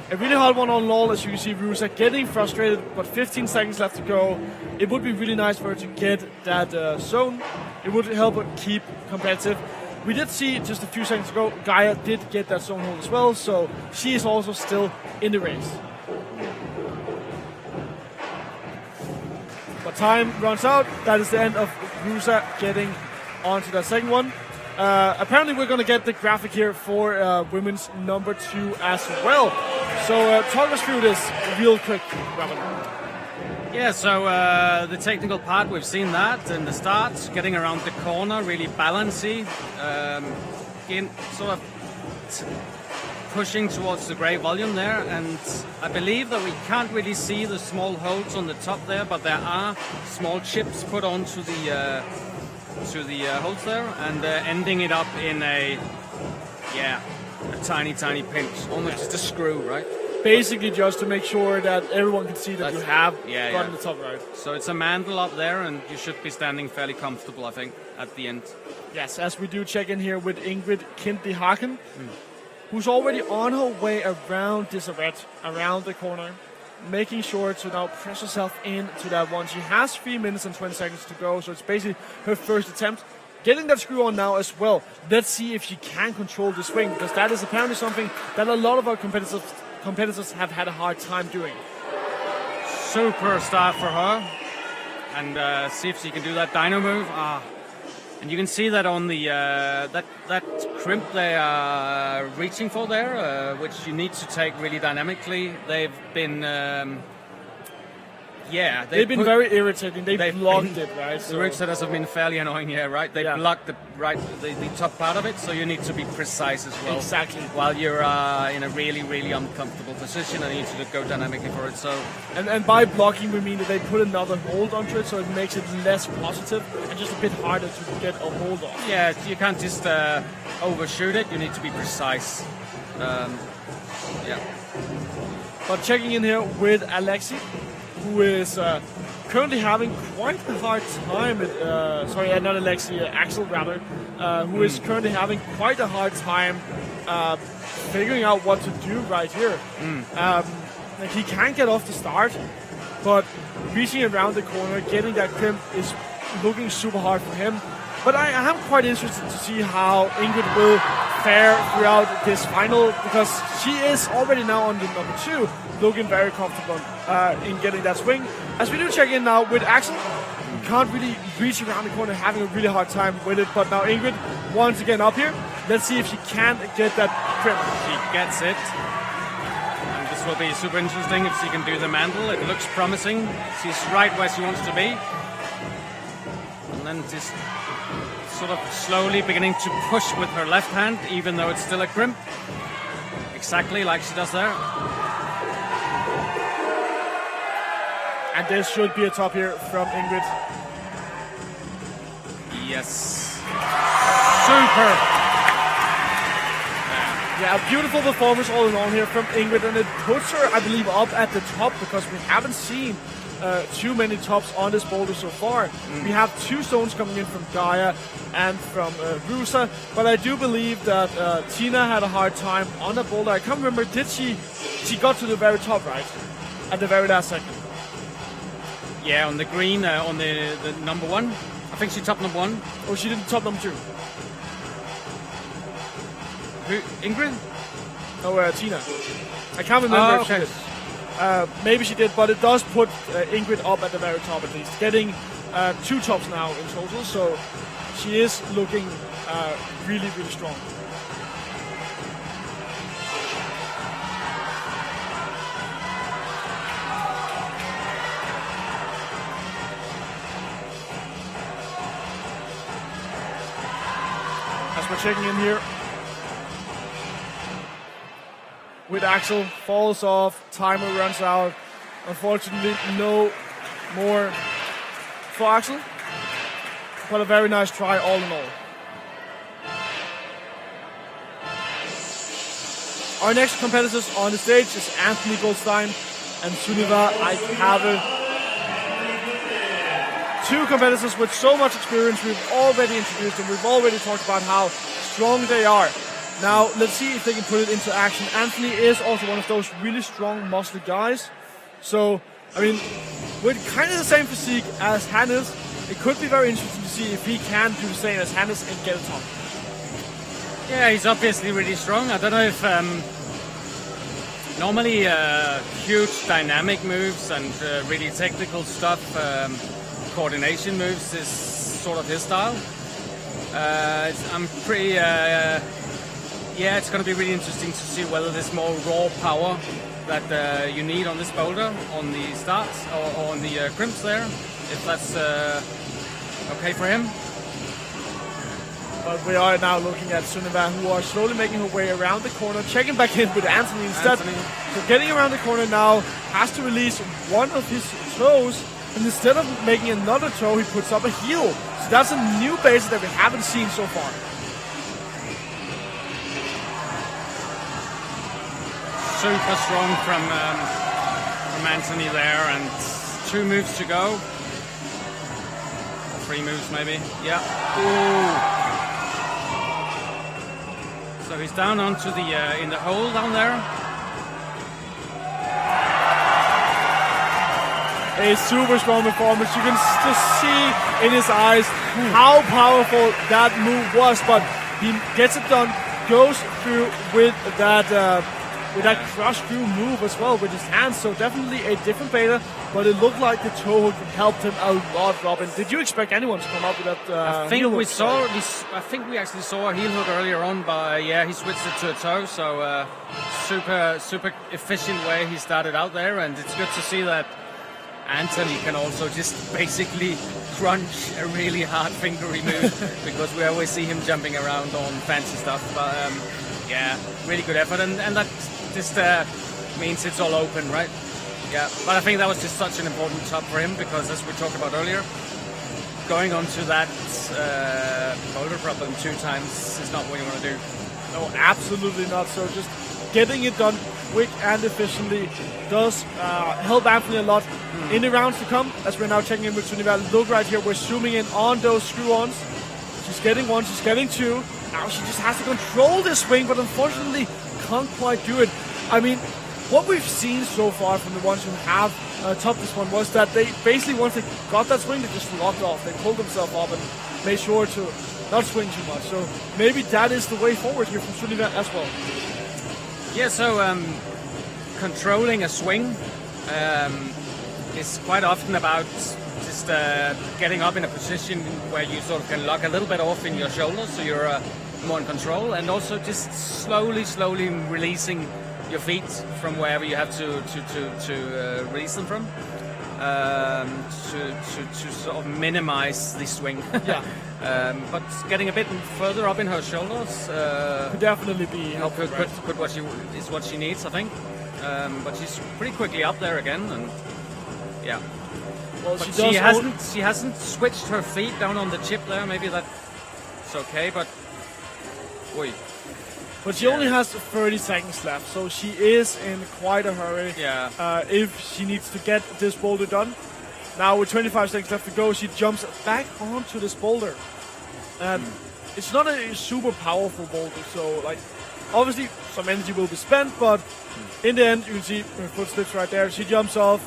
a really hard one on Lol, as you can see. Rusa getting frustrated, but 15 seconds left to go. It would be really nice for her to get that zone. It would help her keep competitive. We did see just a few seconds ago, Gaia did get that zone hold as well, so she is also still in the race. But time runs out. That is the end of Rusa getting onto that second one. Apparently we're going to get the graphic here for women's number 2 as well. So talk us through this real quick, Robin. Yeah, so the technical part, we've seen that in the start, getting around the corner, really balancy, sort of pushing towards the grey volume there, and I believe that we can't really see the small holds on the top there, but there are small chips put onto the holds there, and ending it up in a tiny pinch, almost just a screw, right? Basically just to make sure that everyone can see that you have gotten the top right. So it's a mandel up there, and you should be standing fairly comfortable, I think, at the end. Yes, as we do check in here with Ingrid Kindli Haken, who's already on her way around this arete, around the corner, making sure to now press herself into that one. She has 3 minutes and 20 seconds to go, so it's basically her first attempt. Getting that screw on now as well. Let's see if she can control the swing, because that is apparently something that a lot of our competitors have had a hard time doing. Super start for her, and see if she can do that dyno move. And you can see that on the that crimp they are reaching for there, which you need to take really dynamically. They've been Yeah, they've been very irritating. They've blocked it, right? The ridge setters have been fairly annoying here, right? They blocked the top part of it, so you need to be precise as well. Exactly. While you're in a really, really uncomfortable position and you need to go dynamically for it. So, and by blocking, we mean that they put another hold onto it, so it makes it less positive and just a bit harder to get a hold on. Yeah, you can't just overshoot it. You need to be precise. Yeah. But checking in here with Alexi, who is currently having quite a hard time. Not Alexi, Axel rather, who is currently having quite a hard time figuring out what to do right here. Like he can't get off the start, but reaching around the corner, getting that crimp is looking super hard for him. But I am quite interested to see how Ingrid will fare throughout this final, because she is already now on the number 2, looking very comfortable in getting that swing. As we do check in now with Axel, can't really reach around the corner, having a really hard time with it. But now Ingrid once again up here. Let's see if she can get that crimp. She gets it. And this will be super interesting if she can do the mantle. It looks promising. She's right where she wants to be. And then just sort of slowly beginning to push with her left hand, even though it's still a crimp. Exactly like she does there. And this should be a top here from Ingrid. Yes. Super. Yeah, a beautiful performance all along here from Ingrid, and it puts her, I believe, up at the top, because we haven't seen too many tops on this boulder so far. We have 2 stones coming in from Gaia and from Rusa, but I do believe that Tina had a hard time on the boulder. I can't remember, did she got to the very top, right? At the very last second. Yeah, on the green, on the number 1. I think she topped number 1. Oh, she didn't top number 2. Who? Ingrid? No, Tina. I can't remember if she did. Maybe she did, but it does put Ingrid up at the very top at least. Getting 2 tops now in total, so she is looking really, really strong. As we're checking in here with Axel, falls off, timer runs out. Unfortunately, no more for Axel, but a very nice try all in all. Our next competitors on the stage is Anthony Goldstein and Sunniva Aikave. 2 competitors with so much experience. We've already introduced them. We've already talked about how strong they are. Now, let's see if they can put it into action. Anthony is also one of those really strong, muscly guys. So, I mean, with kind of the same physique as Hannes, it could be very interesting to see if he can do the same as Hannes and get a top. Yeah, he's obviously really strong. I don't know if normally huge dynamic moves and really technical stuff, coordination moves is sort of his style. I'm pretty... Yeah, it's going to be really interesting to see whether there's more raw power that you need on this boulder, on the starts or on the crimps there, if that's okay for him. But we are now looking at Sunniva, who are slowly making her way around the corner, checking back in with Anthony instead. So getting around the corner now, has to release one of his toes, and instead of making another toe, he puts up a heel. So that's a new base that we haven't seen so far. Super strong from Anthony there, and 2 moves to go. 3 moves maybe. Yeah. Ooh. So he's down onto the in the hole down there. A super strong performance. You can just see in his eyes how powerful that move was, but he gets it done. Goes through with that crush through move as well with his hands. So definitely a different beta, but it looked like the toe hook helped him a lot, Robin. Did you expect anyone to come up with that? I think I think we actually saw a heel hook earlier on, but he switched it to a toe. So super efficient way he started out there, and it's good to see that Anthony can also just basically crunch a really hard fingery move because we always see him jumping around on fancy stuff. But yeah, really good effort, and that just means it's all open, right? Yeah, but I think that was just such an important top for him because, as we talked about earlier, going on to that boulder problem 2 times is not what you want to do. No, absolutely not. So just getting it done quick and efficiently does help Anthony a lot in the rounds to come. As we're now checking in with Sunniva, look right here, we're zooming in on those screw-ons. She's getting 1, she's getting 2. Now she just has to control this swing, but unfortunately can't quite do it. I mean, what we've seen so far from the ones who have topped this one was that they basically, once they got that swing, they just locked off. They pulled themselves up and made sure to not swing too much. So maybe that is the way forward here from Sunniva as well. Yeah, so controlling a swing is quite often about just getting up in a position where you sort of can lock a little bit off in your shoulders, so you're more in control, and also just slowly releasing your feet from wherever you have to release them from, to sort of minimize the swing. Yeah. But getting a bit further up in her shoulders Could definitely be helpful. could is what she needs, I think. But she's pretty quickly up there again, and yeah. Well, But she hasn't switched her feet down on the chip there. Maybe that's okay, but oi. But she only has 30 seconds left, so she is in quite a hurry. Yeah. If she needs to get this boulder done. Now with 25 seconds left to go, she jumps back onto this boulder. And it's not a super powerful boulder, so like obviously some energy will be spent, but in the end you can see her foot slips right there. She jumps off,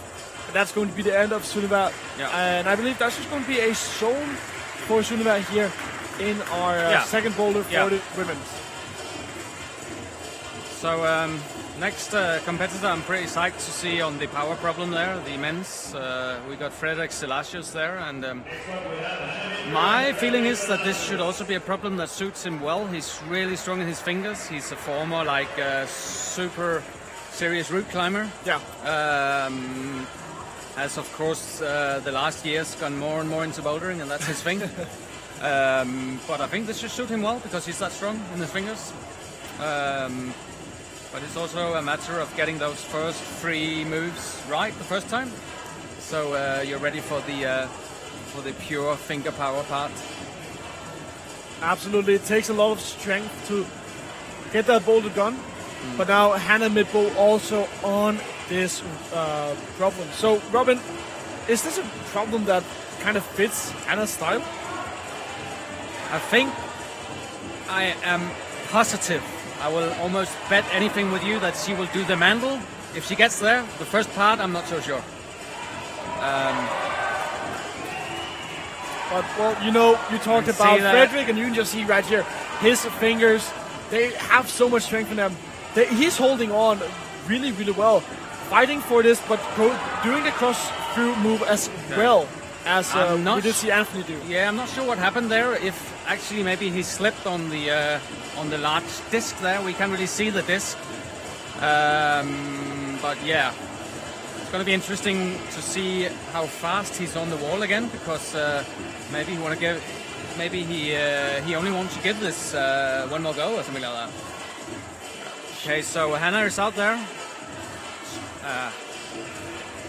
and that's going to be the end of Sunniva. Yeah. And I believe that's just going to be a zone for Sunniva here in our second boulder for the women's. So next competitor I'm pretty psyched to see on the power problem there, the men's. We got Fredrik Selasius there, and my feeling is that this should also be a problem that suits him well. He's really strong in his fingers. He's a former super serious route climber. Yeah. Has of course the last years gone more and more into bouldering, and that's his thing. But I think this should suit him well because he's that strong in his fingers. But it's also a matter of getting those first 3 moves right the first time, so you're ready for the pure finger power part. Absolutely, it takes a lot of strength to get that boulder done. But now Hannah Midbo also on this problem. So Robin, is this a problem that kind of fits Hannah's style? I think I am positive. I will almost bet anything with you that she will do the mandel. If she gets there, the first part, I'm not so sure. But, well, you know, you talked about Fredrik, and you can just see right here, his fingers, they have so much strength in them. He's holding on really, really well, fighting for this, but doing the cross-through move as well as we did see Anthony do. Yeah, I'm not sure what happened there. If actually maybe he slipped on the large disc there. We can't really see the disc. But yeah, it's going to be interesting to see how fast he's on the wall again, because maybe he only wants to give this one more go or something like that. Okay, so Hannah is out there,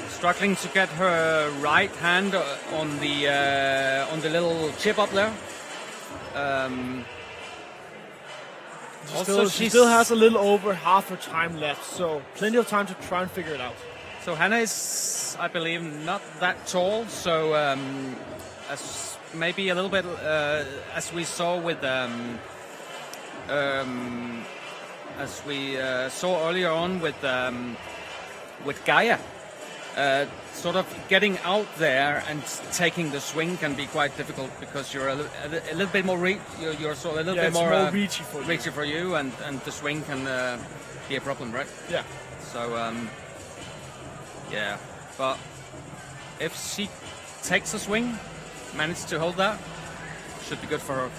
struggling to get her right hand on the little chip up there. She still has a little over half her time left, so plenty of time to try and figure it out. So Hannah is, I believe, not that tall, so as maybe a little bit as we saw with as we saw earlier on with Gaia. Sort of getting out there and taking the swing can be quite difficult because you're a little bit more you're sort of a little bit more reachy for you, and the swing can be a problem, right? Yeah. So yeah, but if she takes a swing, manages to hold that, should be good for her.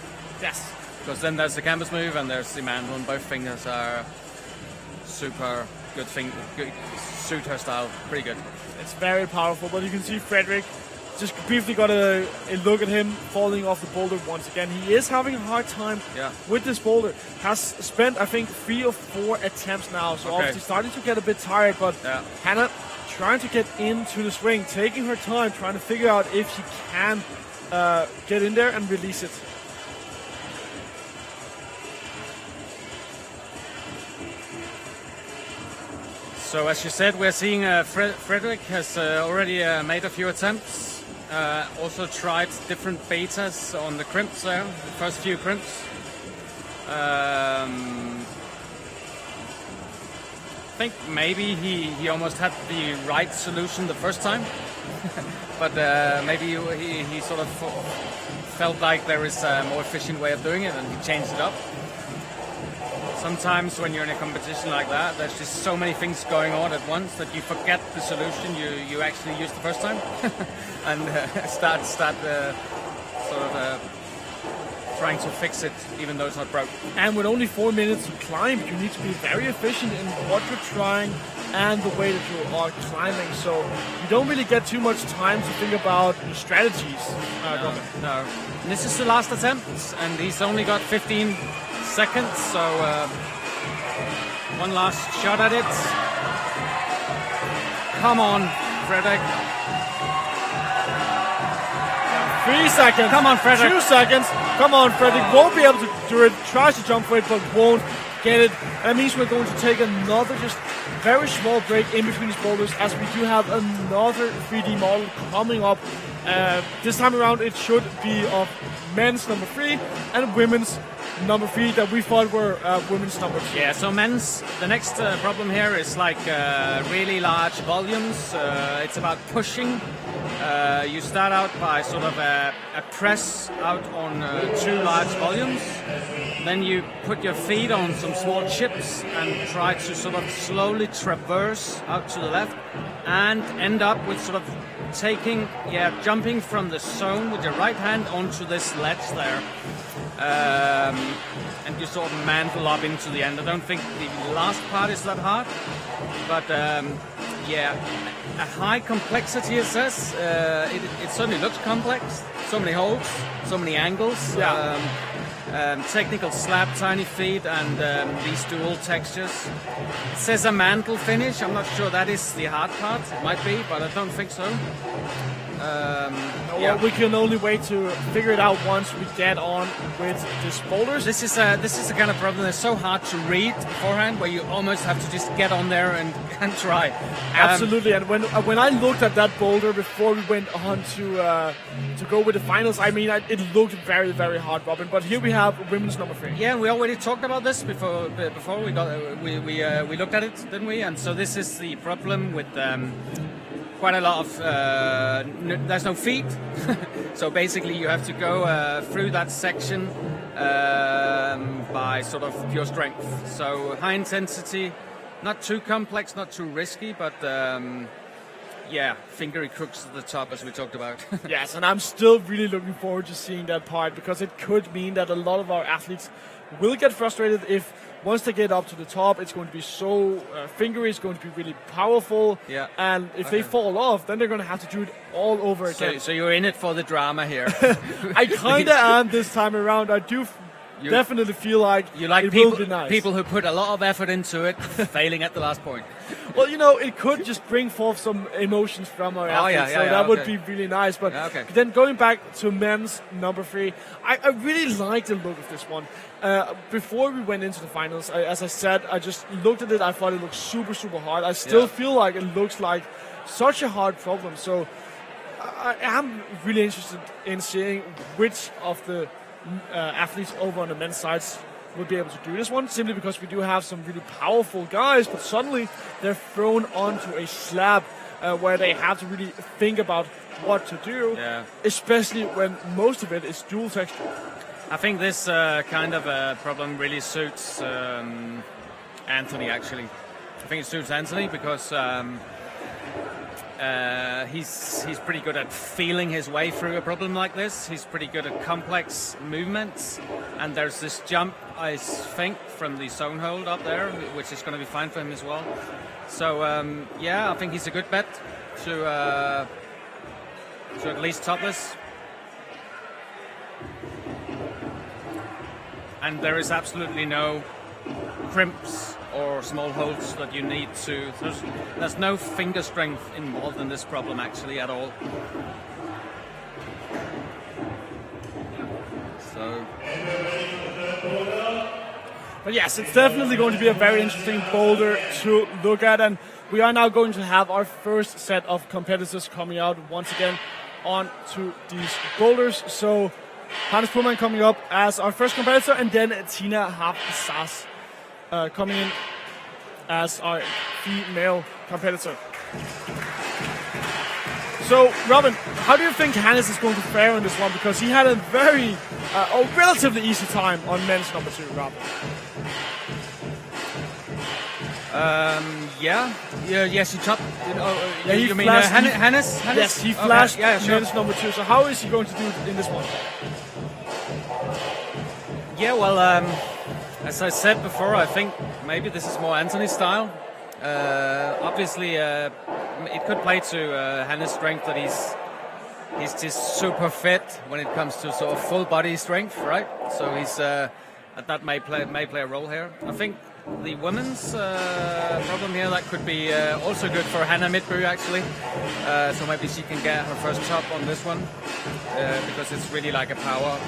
Yes. Because then there's the canvas move and there's the mandel, and both fingers are super good thing, good, suit her style, pretty good. It's very powerful, but you can see Frederick just briefly got a look at him falling off the boulder once again. He is having a hard time with this boulder. Has spent, I think, 3 or 4 attempts now, so obviously starting to get a bit tired, but Hannah trying to get into the swing, taking her time, trying to figure out if she can get in there and release it. So as you said, we're seeing Frederick has already made a few attempts. Also tried different betas on the crimps there, the first few crimps. I think maybe he almost had the right solution the first time, but maybe he sort of felt like there is a more efficient way of doing it and he changed it up. Sometimes when you're in a competition like that, there's just so many things going on at once that you forget the solution you actually used the first time, and start sort of trying to fix it even though it's not broke. And with only 4 minutes to climb, you need to be very efficient in what you're trying and the way that you are climbing. So you don't really get too much time to think about your strategies. No. And this is the last attempt, and he's only got 15 seconds, so one last shot at it. Come on, Frederick. 3 seconds. Come on, Frederick. 2 seconds. Come on, Frederick. Won't be able to do it. Tries to jump for it, but won't get it. That means we're going to take another just very small break in between these boulders, as we do have another 3D model coming up. This time around, it should be of men's number 3 and women's number 3 that we thought were women's number 2. Yeah, so men's, the next problem here is like really large volumes. It's about pushing. You start out by sort of a press out on 2 large volumes. Then you put your feet on some small chips and try to sort of slowly traverse out to the left and end up with sort of jumping from the zone with your right hand onto this ledge there. And you sort of mantle up into the end. I don't think the last part is that hard, but a high complexity, it says. It certainly looks complex. So many holds, so many angles. Technical slab, tiny feet, and these dual textures. It says a mantle finish. I'm not sure that is the hard part. It might be, but I don't think so. Well, we can only wait to figure it out once we get on with these boulders. This is the kind of problem that's so hard to read beforehand, where you almost have to just get on there and try. Absolutely, and when I looked at that boulder before we went on to go with the finals, I mean, it looked very, very hard, Robin. But here we have women's number 3. Yeah, we already talked about this before we looked at it, didn't we? And so this is the problem with. Quite a lot of there's no feet, so basically you have to go through that section by sort of pure strength. So high intensity, not too complex, not too risky, but fingery crooks at the top, as we talked about. Yes, and I'm still really looking forward to seeing that part, because it could mean that a lot of our athletes will get frustrated if once they get up to the top, it's going to be so fingery, it's going to be really powerful. Yeah. And if they fall off, then they're going to have to do it all over again. So you're in it for the drama here. I kind of am this time around. I do definitely feel like you like it people, will be nice. People who put a lot of effort into it, failing at the last point. Well, you know, it could just bring forth some emotions from our athletes, so that would be really nice. But then going back to men's number 3, I really like the look of this one. Before we went into the finals, as I said, I just looked at it, I thought it looked super, super hard. I still feel like it looks like such a hard problem. So I am really interested in seeing which of the athletes over on the men's sides will be able to do this one, simply because we do have some really powerful guys, but suddenly they're thrown onto a slab where they have to really think about what to do, especially when most of it is dual texture. I think this kind of problem really suits Anthony, actually. I think it suits Anthony because He's pretty good at feeling his way through a problem like this. He's pretty good at complex movements, and there's this jump, I think, from the zone hold up there, which is going to be fine for him as well. So yeah, I think he's a good bet to at least top this. And there is absolutely no crimps or small holds that you need to. There's no finger strength involved in this problem actually at all. So. But yes, it's definitely going to be a very interesting boulder to look at, and we are now going to have our first set of competitors coming out once again onto these boulders. So Hannes Pullman coming up as our first competitor, and then Tina Hav-Sass coming in as our female competitor. So, Robin, how do you think Hannes is going to fare on this one? Because he had a relatively easy time on men's number 2, Robin. Yes, he topped. You mean flashed, Hannes? Yes, he flashed Okay, sure. men's number 2. So, how is he going to do in this one? Yeah, well, as I said before, I think maybe this is more Anthony's style. Obviously, it could play to Hannes' strength that he's just super fit when it comes to sort of full body strength, right? So that may play a role here. I think the women's problem here, that could be also good for Hannah Midby actually. So maybe she can get her first top on this one because it's really like a power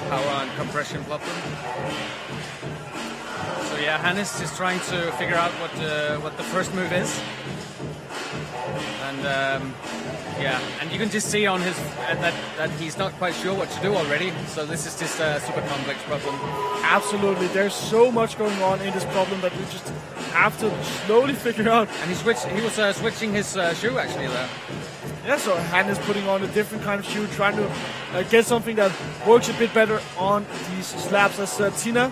and compression problem. So yeah, Hannes is trying to figure out what the first move is, and and you can just see on his that he's not quite sure what to do already. So this is just a super complex problem. Absolutely, there's so much going on in this problem that we just have to slowly figure out. And he was switching his shoe actually there. Yeah, so Hannes putting on a different kind of shoe, trying to get something that works a bit better on these slabs. As Tina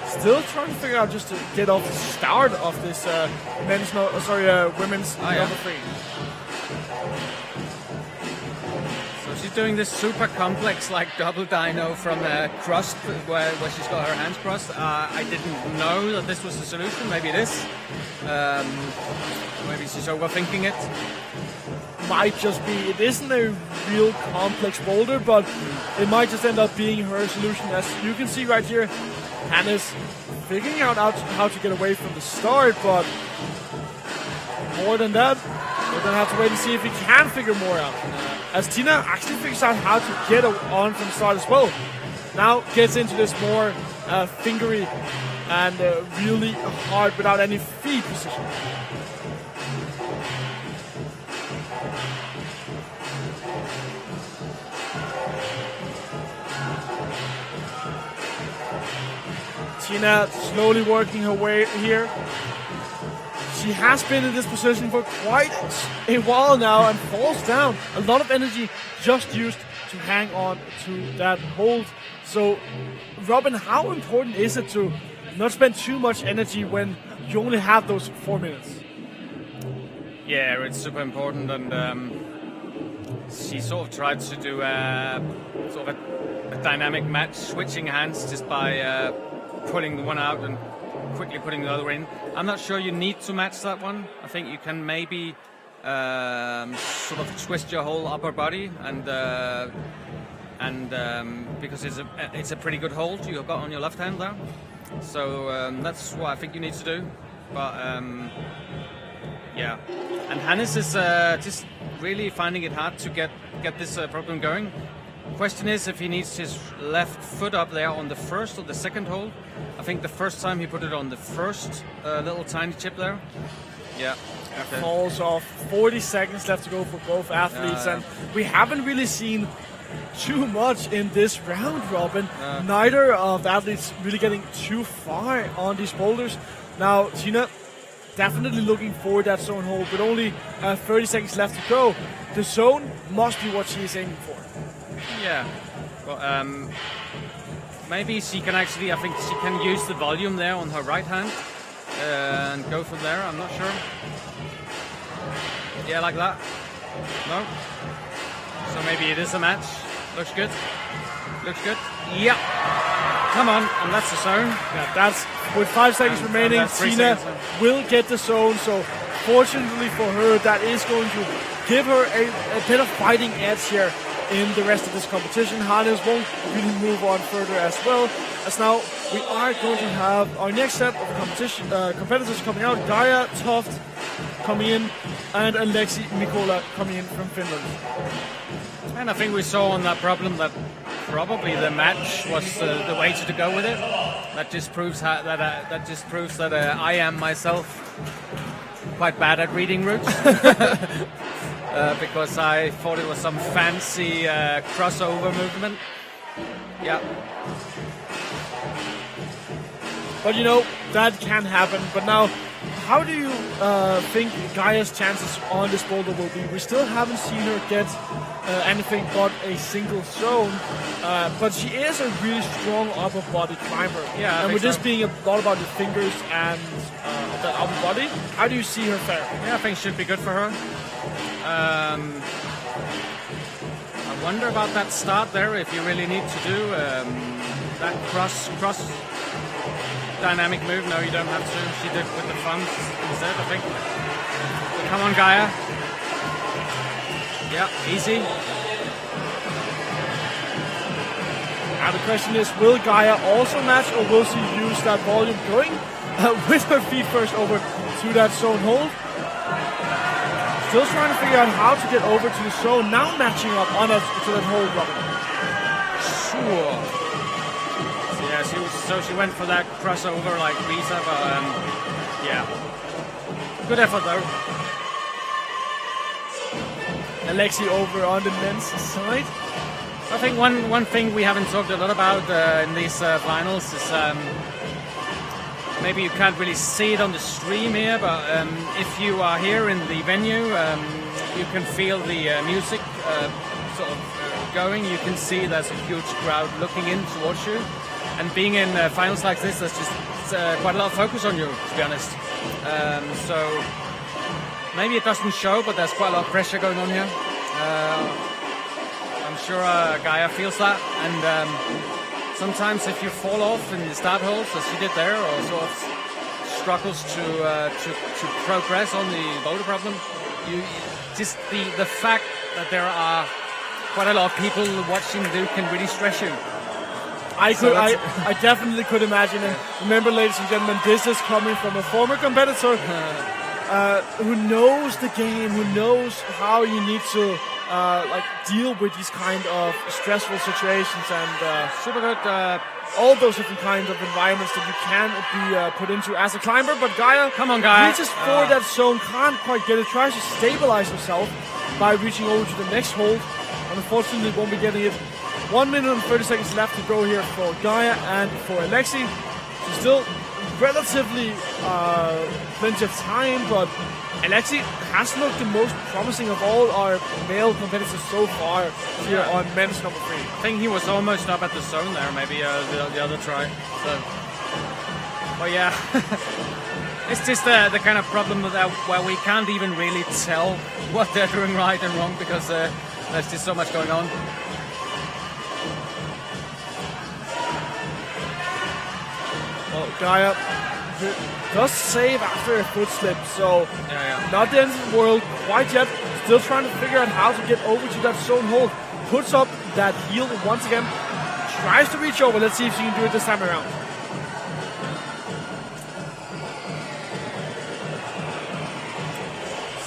still trying to figure out just to get off the start of this women's number 3. So she's doing this super complex like double dyno from crust where she's got her hands crossed. I didn't know that this was the solution. Maybe it is. Maybe she's overthinking it. Might just be, it isn't a real complex boulder, but it might just end up being her solution. As you can see right here, Hannes figuring out how to get away from the start, but more than that, we're going to have to wait and see if he can figure more out. As Tina actually figures out how to get on from the start as well. Now gets into this more fingery and really hard without any feet position. Tina slowly working her way here. She has been in this position for quite a while now and falls down. A lot of energy just used to hang on to that hold. So, Robin, how important is it to not spend too much energy when you only have those 4 minutes? Yeah, it's super important, and she sort of tried to do a dynamic match, switching hands just by pulling the one out and quickly putting the other in. I'm not sure you need to match that one. I think you can maybe sort of twist your whole upper body and because it's a pretty good hold you've got on your left hand there. So that's what I think you need to do. But yeah, and Hannes is just really finding it hard to get this problem going. Question is if he needs his left foot up there on the first or the second hold. I think the first time he put it on the first little tiny chip there. Yeah. Okay. Falls off. 40 seconds left to go for both athletes, and we haven't really seen too much in this round, Robin. Neither of the athletes really getting too far on these boulders. Now, Tina definitely looking for that zone hold, with only 30 seconds left to go. The zone must be what she is aiming for. Yeah, well, maybe she can actually, I think she can use the volume there on her right hand and go from there, I'm not sure. Yeah, like that. No. So maybe it is a match. Looks good. Looks good. Yeah. Come on, and that's the zone. Yeah, that's with 5 seconds remaining. that's 3 Tina seconds. will get the zone. So fortunately for her, that is going to give her a bit of fighting edge here in the rest of this competition. Hannes won't really move on further as well. As now we are going to have our next set of competitors coming out. Gaia Toft coming in, and Alexi Mikola coming in from Finland. And I think we saw on that problem that probably the match was the way to go with it. That just proves that I am myself quite bad at reading routes. Because I thought it was some fancy crossover movement. Yeah. But you know, that can happen. But now, how do you think Gaia's chances on this boulder will be? We still haven't seen her get anything but a single zone. But she is a really strong upper body climber. Yeah, and with this being a lot about the fingers and the upper body, how do you see her fare? Yeah, I think it should be good for her. I wonder about that start there, if you really need to do that cross dynamic move. No, you don't have to. She did with the thumbs instead, I think. So come on, Gaia. Yeah, easy. Now the question is, will Gaia also match, or will she use that volume going with her feet first over to that zone hold? Still trying to figure out how to get over to the zone. Now matching up on us to that hold, Robin. Sure. So she went for that crossover like Risa, but yeah. Good effort though. Alexi over on the men's side. I think one thing we haven't talked a lot about in these finals is maybe you can't really see it on the stream here, but if you are here in the venue, you can feel the music sort of going. You can see there's a huge crowd looking in towards you. And being in finals like this, there's just quite a lot of focus on you, to be honest. So maybe it doesn't show, but there's quite a lot of pressure going on here. I'm sure Gaia feels that. And sometimes if you fall off in the start holds, as she did there, or sort of struggles to progress on the boulder problem, you just the fact that there are quite a lot of people watching you can really stress you. I definitely could imagine. And remember, ladies and gentlemen, this is coming from a former competitor who knows the game, who knows how you need to deal with these kind of stressful situations, and Super good. all those different kinds of environments that you can be put into as a climber. But Gaia, Come on, Gaia. reaches for that zone, can't quite get it, tries to stabilize herself by reaching over to the next hold, and unfortunately won't be getting it. 1 minute and 30 seconds left to go here for Gaia and for Alexi. So still relatively plenty of time, but Alexi has looked the most promising of all our male competitors so far here on men's number 3. I think he was almost up at the zone there, maybe the other try. So, but yeah, it's just the kind of problem where we can't even really tell what they're doing right and wrong because there's just so much going on. Well, Gaia does save after a foot slip, so not the end of the world quite yet. Still trying to figure out how to get over to that zone hold. Puts up that heel once again. Tries to reach over. Let's see if she can do it this time around.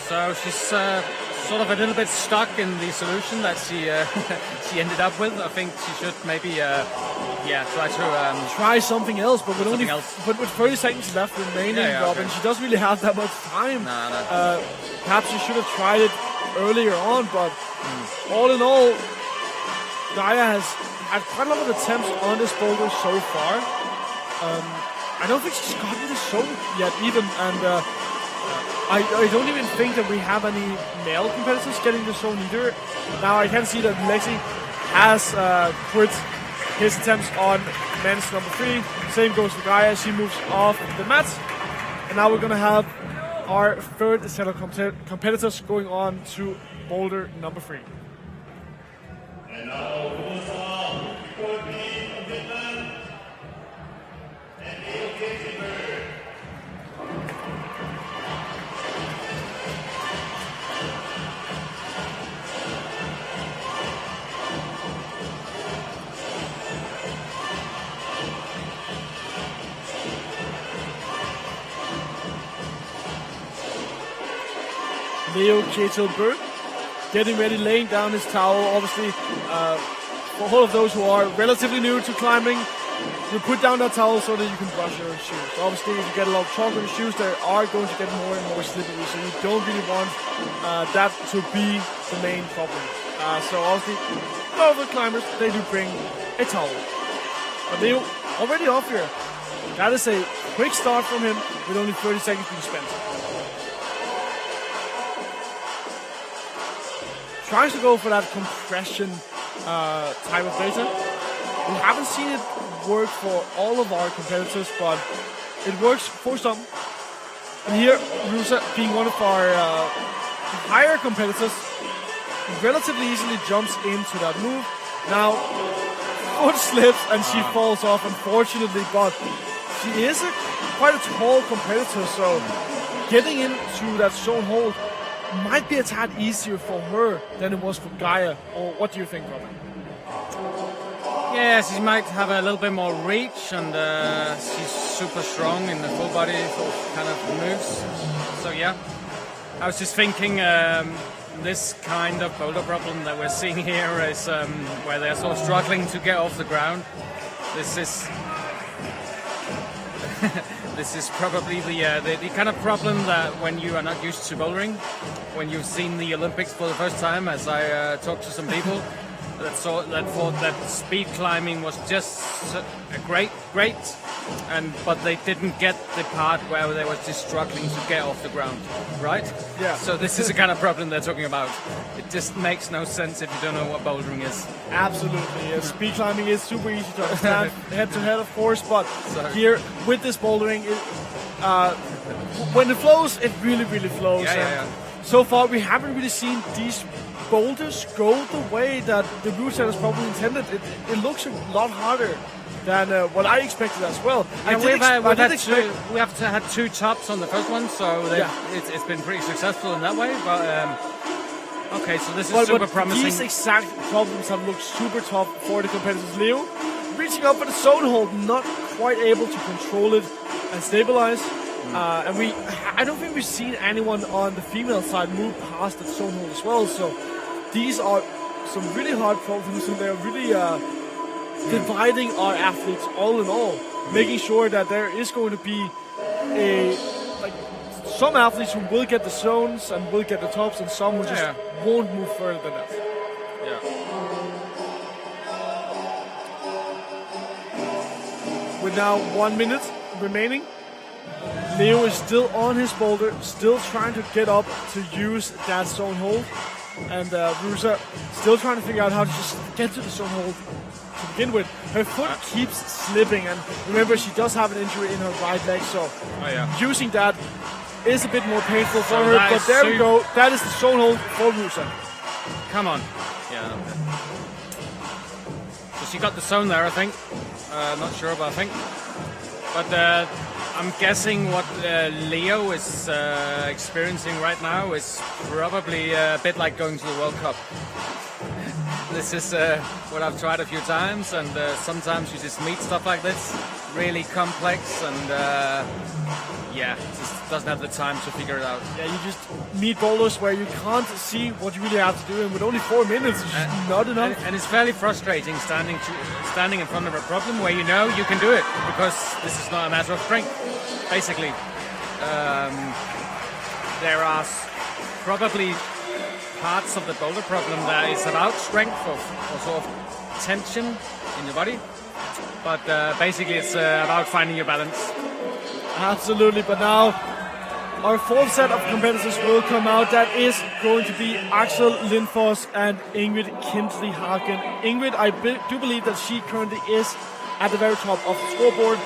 So she's sort of a little bit stuck in the solution that she she ended up with. I think she should maybe try something else, but with something only else. but with 30 seconds left remaining, Robin, she doesn't really have that much time. No. Perhaps she should have tried it earlier on, but all in all, Gaia has had quite a lot of attempts on this boulder so far. I don't think she's gotten the zone yet even, and I don't even think that we have any male competitors getting the zone either. Now I can see that Lexi has quit his attempts on men's number 3. Same goes for Gaia. She moves off the mat. And now we're going to have our third set of competitors going on to boulder number 3. And now, who's on? Could be from Finland. And Leo Kittenberg. Leo Kittenberg getting ready, laying down his towel. Obviously, for all of those who are relatively new to climbing, you put down that towel so that you can brush your shoes. Obviously, if you get a lot of chalk on your shoes, they are going to get more and more slippery, so you don't really want that to be the main problem. So obviously, a lot of the climbers, they do bring a towel. But Leo already off here. That is a quick start from him with only 30 seconds being spent. Tries to go for that compression type of data. We haven't seen it work for all of our competitors, but it works for some. And here, Rusa, being one of our higher competitors, relatively easily jumps into that move. Now, foot slips and she falls off, unfortunately, but she is quite a tall competitor, so getting into that zone hold might be a tad easier for her than it was for Gaia. Or what do you think, Robin? Yeah, she might have a little bit more reach, and she's super strong in the full body kind of moves. So yeah, I was just thinking this kind of boulder problem that we're seeing here is where they're sort of struggling to get off the ground. This is this is probably the kind of problem that when you are not used to bouldering, when you've seen the Olympics for the first time, as I talked to some people that thought that speed climbing was just a great, but they didn't get the part where they were just struggling to get off the ground, right? Yeah. So this is the kind of problem they're talking about. It just makes no sense if you don't know what bouldering is. Absolutely. Speed climbing is super easy to understand, head to head, of course, but here with this bouldering, when it flows, it really, really flows. Yeah. So far, we haven't really seen these boulders go the way that the route set is probably intended. It looks a lot harder than what I expected as well. We have had 2 tops on the first one, so it's been pretty successful in that way. But okay, so this is super promising. These exact problems have looked super tough for the competitors. Leo reaching up for the zone hold, not quite able to control it and stabilize. And I don't think we've seen anyone on the female side move past the zone hold as well. So these are some really hard problems, and they're really dividing our athletes all in all, making sure that there is going to be some athletes who will get the zones and will get the tops, and some who just won't move further than that. Yeah. With now 1 minute remaining, Leo is still on his boulder, still trying to get up to use that zone hold. And Rusa still trying to figure out how to just get to the zone hold to begin with. Her foot keeps slipping, and remember, she does have an injury in her right leg, so using that is a bit more painful for her. But there we go. That is the zone hold for Rusa. Come on. Yeah. So she got the zone there, I think. Not sure, but I think. But I'm guessing what Leo is experiencing right now is probably a bit like going to the World Cup. This is what I've tried a few times, and sometimes you just meet stuff like this, really complex, and just doesn't have the time to figure it out. Yeah, you just meet boulders where you can't see what you really have to do, and with only 4 minutes, it's just not enough. And it's fairly frustrating standing in front of a problem where you know you can do it, because this is not a matter of strength. Basically, there are probably parts of the boulder problem that is about strength or sort of tension in your body, but basically it's about finding your balance. Absolutely, but now our 4th set of competitors will come out. That is going to be Axel Lindfors and Ingrid Kindley Hagen. Ingrid, I do believe that she currently is at the very top of the scoreboard.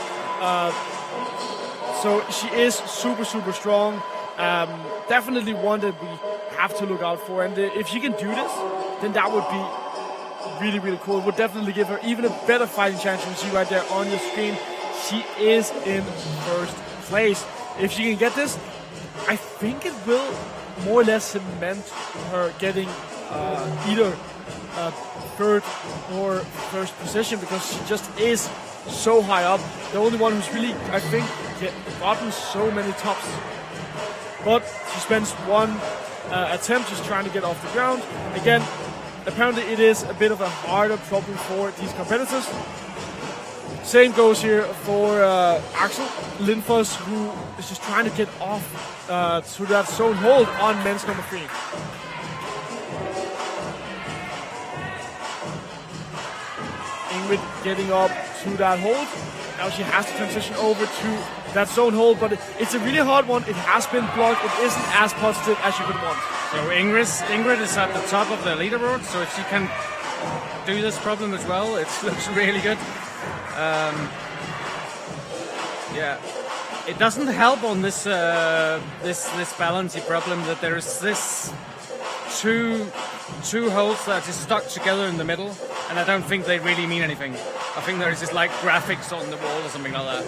So she is super, super strong. Definitely one that we have to look out for. And if she can do this, then that would be really, really cool. It would definitely give her even a better fighting chance. You can see right there on your screen, she is in first place. If she can get this, I think it will more or less cement her getting either third or first position, because she just is so high up. The only one who's really, I think, gotten so many tops. But she spends one attempt just trying to get off the ground. Again, apparently it is a bit of a harder problem for these competitors. Same goes here for Axel Lindfoss, who is just trying to get off to that zone hold on men's number 3. Ingrid getting up to that hold. Now she has to transition over to that zone hold, but it's a really hard one. It has been blocked. It isn't as positive as you would want. So Ingrid is at the top of the leaderboard, so if she can do this problem as well, it looks really good. Yeah, it doesn't help on this this balancing problem that there is this two holes that is stuck together in the middle, and I don't think they really mean anything. I think there is just like graphics on the wall or something like that.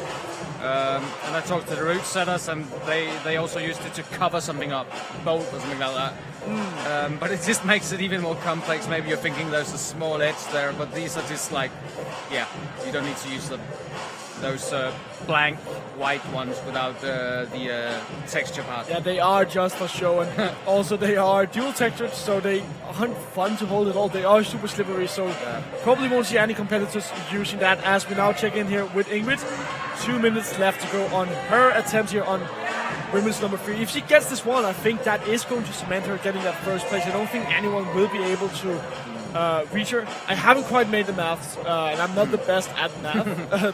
And I talked to the route setters, and they also used it to cover something up, bolt or something like that. But it just makes it even more complex. Maybe you're thinking there's a small edge there, but these are just like, yeah, you don't need to use them. Those blank white ones without the texture part. Yeah, they are just for show, and also they are dual textured, so they aren't fun to hold at all. They are super slippery, so probably won't see any competitors using that. As we now check in here with Ingrid, 2 minutes left to go on her attempt here on women's number 3. If she gets this one, I think that is going to cement her getting that first place. I don't think anyone will be able to reach her. I haven't quite made the maths, and I'm not the best at math,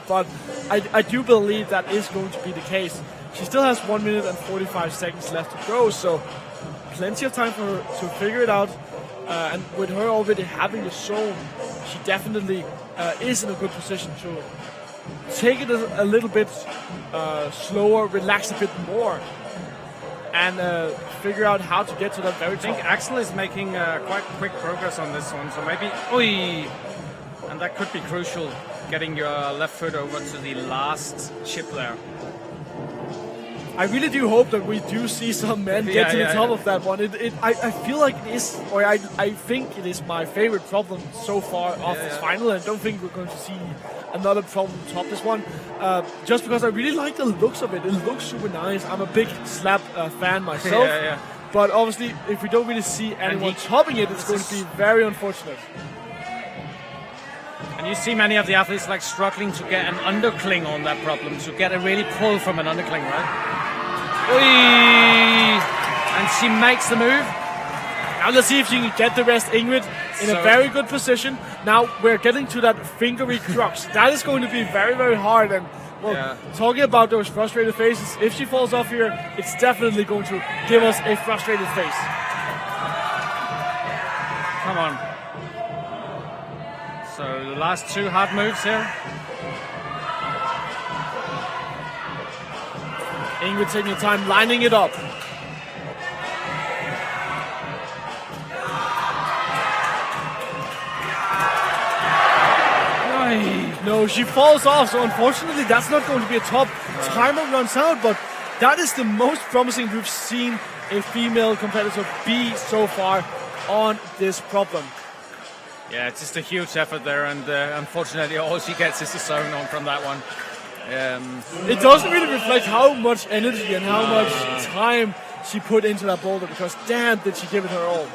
but I do believe that is going to be the case. She still has 1 minute and 45 seconds left to go, so plenty of time for her to figure it out. And with her already having the zone, she definitely is in a good position to take it a little bit slower, relax a bit more, and figure out how to get to that very top. I think Axel is making quite quick progress on this one, so maybe... Oi! And that could be crucial, getting your left foot over to the last chip there. I really do hope that we do see some men get to the top of that one. I feel like it is, or I think it is my favorite problem so far of this final, and I don't think we're going to see another problem top this one. Just because I really like the looks of it. It looks super nice. I'm a big slap fan myself. But obviously, if we don't really see anyone topping it, it's going to be very unfortunate. And you see many of the athletes like struggling to get an undercling on that problem, to get a really pull from an undercling, right? Oy! And she makes the move. Now let's see if she can get the rest. Ingrid in a very good position. Now we're getting to that fingery crux. That is going to be very, very hard. And talking about those frustrated faces, if she falls off here, it's definitely going to give us a frustrated face. Come on. So the last 2 hard moves here. Ingrid taking her time, lining it up. No, she falls off, so unfortunately that's not going to be a top. Timer runs out, but that is the most promising we've seen a female competitor be so far on this problem. Yeah, it's just a huge effort there, and unfortunately all she gets is a zone on from that one. It doesn't really reflect how much energy and how much time she put into that boulder, because damn did she give it her all.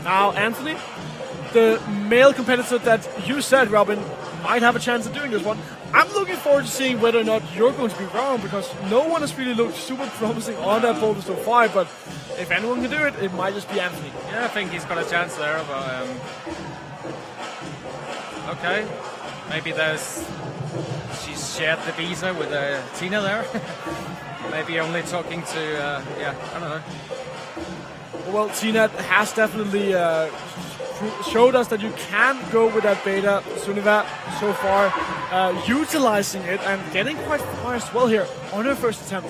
Now Anthony, the male competitor that you said, Robin, might have a chance of doing this one. I'm looking forward to seeing whether or not you're going to be wrong, because no one has really looked super promising on that boulder so far, but if anyone can do it, it might just be Anthony. Yeah, I think he's got a chance there, but okay. Maybe she's shared the visa with Tina there. Maybe only talking to, I don't know. Well, Tina has definitely showed us that you can go with that beta. Sunniva so far utilizing it and getting quite far as well here on her first attempt.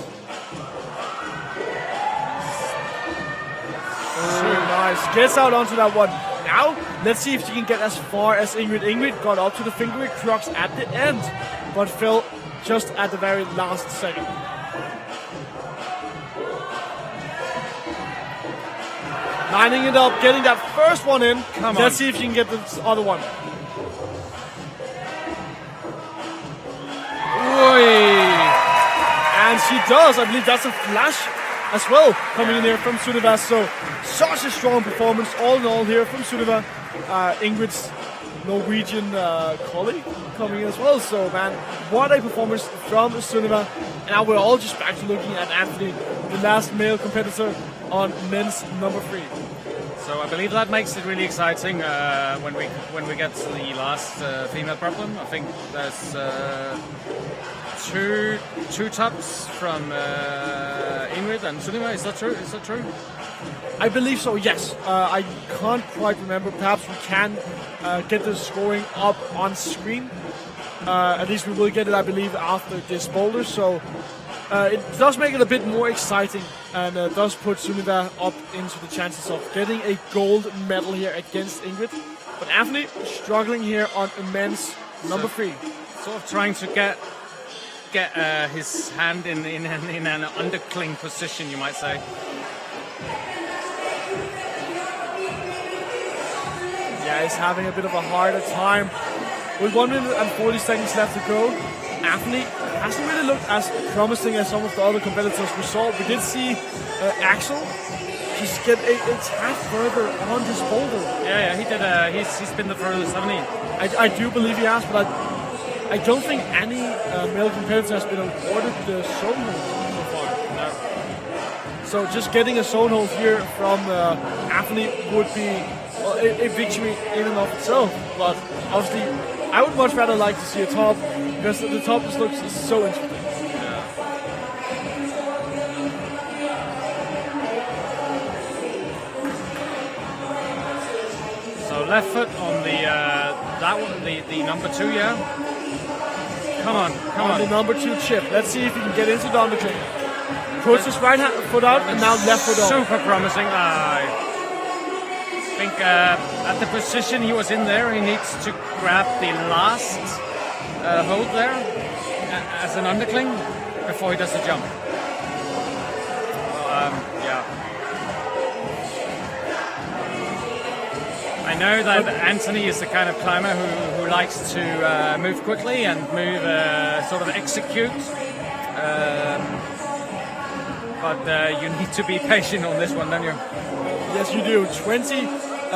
Very nice. Gets out onto that one. Now, let's see if she can get as far as Ingrid. Ingrid got up to the finger crux at the end, but fell just at the very last second. Lining it up, getting that first one in. Come on. Let's see if she can get this other one. And she does. I believe that's a flash as well coming in here from Sunniva. So such a strong performance all in all here from Sunniva. Ingrid's Norwegian colleague coming in as well. So man, what a performance from Sunniva. And now we're all just back to looking at Anthony, the last male competitor on men's number 3. So I believe that makes it really exciting when we get to the last female problem. I think there's two tops from Ingrid and Sunniva. Is that true? Is that true? I believe so, yes. I can't quite remember. Perhaps we can get the scoring up on screen. At least we will get it, I believe, after this boulder. So it does make it a bit more exciting and does put Sunniva up into the chances of getting a gold medal here against Ingrid. But Anthony struggling here on men's number 3. Sort of trying to get his hand in an undercling position, you might say. Yeah, he's having a bit of a harder time. With 1 minute and 40 seconds left to go, Anthony hasn't really looked as promising as some of the other competitors we saw. We did see Axel just get a tad further on this boulder. Yeah, he did. He's been the furthest, hasn't he? I do believe he has, but I don't think any male competitor has been awarded the zone hold so far. No. So just getting a zone hold here from Anthony would be a victory in and of itself. But obviously, I would much rather like to see a top, because the top just looks so interesting. So left foot on the that one, the number 2, yeah. Come on. The number 2 chip. Let's see if he can get into the undercling. Puts his right foot out and now left foot on. Super promising. I think at the position he was in there, he needs to grab the last hold there as an undercling before he does the jump. Yeah. I know that Anthony is the kind of climber who likes to move quickly and move sort of execute. But you need to be patient on this one, don't you? Yes, you do. 20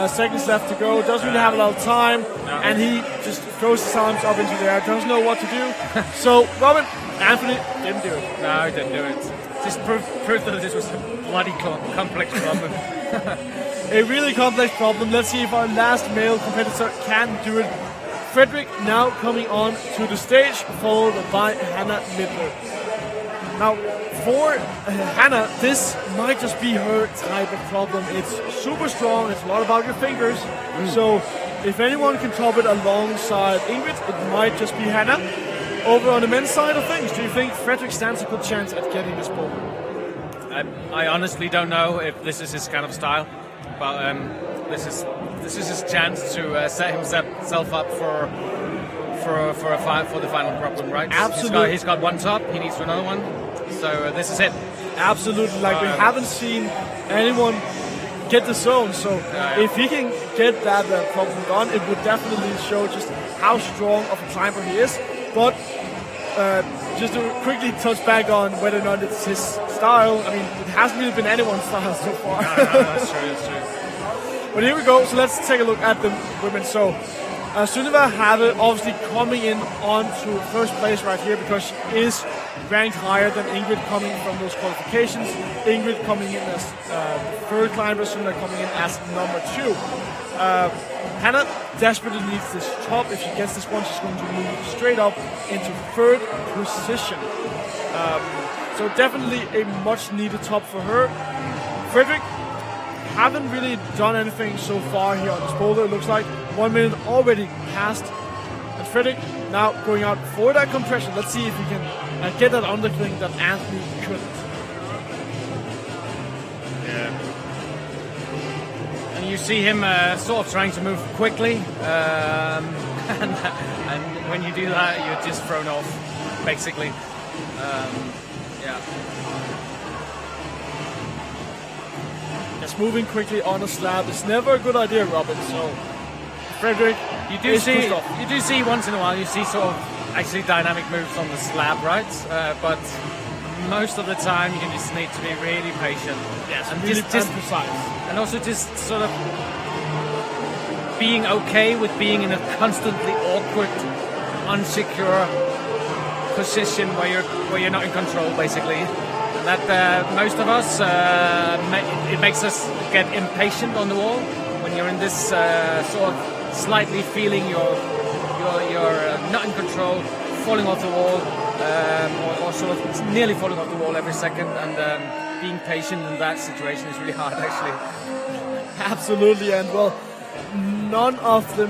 seconds left to go. Doesn't really have a lot of time. No. And he just throws his arms up into the air. Doesn't know what to do. So, Robin, Anthony didn't do it. No, he didn't do it. Just proof that this was a bloody complex problem. A really complex problem. Let's see if our last male competitor can do it. Frederick now coming on to the stage, followed by Hannah Midler. Now, for Hannah, this might just be her type of problem. It's super strong. It's a lot about your fingers. So, if anyone can top it alongside Ingrid, it might just be Hannah. Over on the men's side of things, do you think Frederick stands a good chance at getting this boulder? I honestly don't know if this is his kind of style, but this is his chance to set himself up for the final problem, right? Absolutely. He's got one top. He needs another one. So this is it. Absolutely. Like we haven't seen anyone get the zone. So if he can get that problem done, it would definitely show just how strong of a climber he is. But just to quickly touch back on whether or not it's his style, I mean, it hasn't really been anyone's style so far. No, that's true. But here we go. So let's take a look at the women. So Sunniva have obviously coming in onto first place right here because she is ranked higher than Ingrid coming from those qualifications. Ingrid coming in as the third climber, Sunniva coming in as number 2. Hannah desperately needs this top. If she gets this one, she's going to move straight up into third position. So definitely a much needed top for her. Frederick haven't really done anything so far here on this boulder. It looks like 1 minute already passed and Frederick now going out for that compression. Let's see if we can get that undercling that Anthony couldn't. Yeah. And you see him sort of trying to move quickly, and when you do that, you're just thrown off, basically. Yeah. Just moving quickly on a slab is never a good idea, Robin. So Frederick, You do see once in a while, you see sort of actually dynamic moves on the slab, right? But most of the time, you just need to be really patient. Yes, and really just precise. And also just sort of being okay with being in a constantly awkward, unsecure position where you're not in control, basically. And that most of us, it makes us get impatient on the wall when you're in this sort of slightly feeling you're not in control, falling off the wall, or sort of nearly falling off the wall every second, and being patient in that situation is really hard, actually. Absolutely, and well, none of the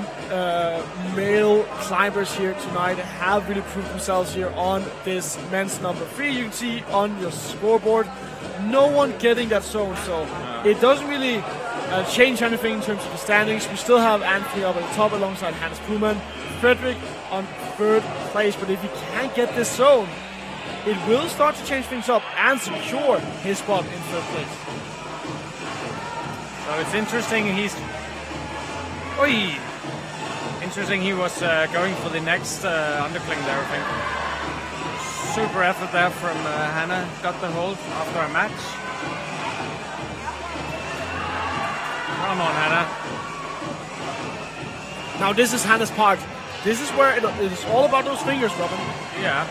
male climbers here tonight have really proved themselves here on this men's number 3. You can see on your scoreboard, no one getting that zone, so it doesn't really change anything in terms of the standings. We still have Anthony up at the top alongside Hannes Pullman, Frederick on 3rd place, but if he can't get this zone, it will start to change things up and secure his spot in 3rd place. So it's interesting, interesting he was going for the next undercling there, I think. Super effort there from Hannah, got the hold after a match. Come on, Hannah. Now this is Hannah's part. This is where it is all about those fingers, Robin. Yeah.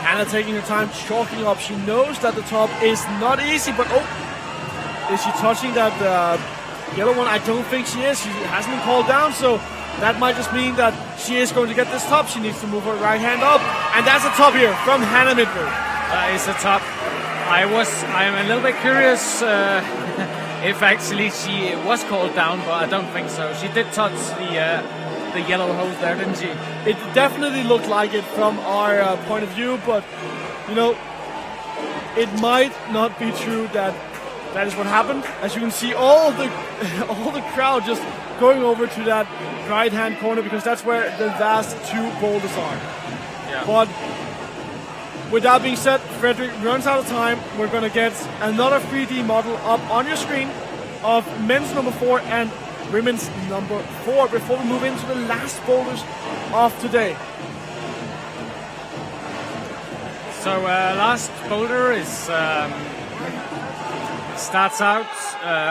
Hannah taking her time, chalking up. She knows that the top is not easy, but is she touching that yellow one? I don't think she is. She hasn't been called down, so that might just mean that she is going to get this top. She needs to move her right hand up, and that's a top here from Hannah Midberg. That is a top. I'm a little bit curious if actually she was called down, but I don't think so. She did touch the yellow hose there, didn't she? It definitely looked like it from our point of view, but you know, it might not be true that is what happened. As you can see, all the crowd just going over to that right hand corner because that's where the last 2 boulders are. Yeah. But with that being said, Frederick runs out of time. We're going to get another 3D model up on your screen of men's number 4 and women's number 4 before we move into the last boulders of today. So last boulder is starts out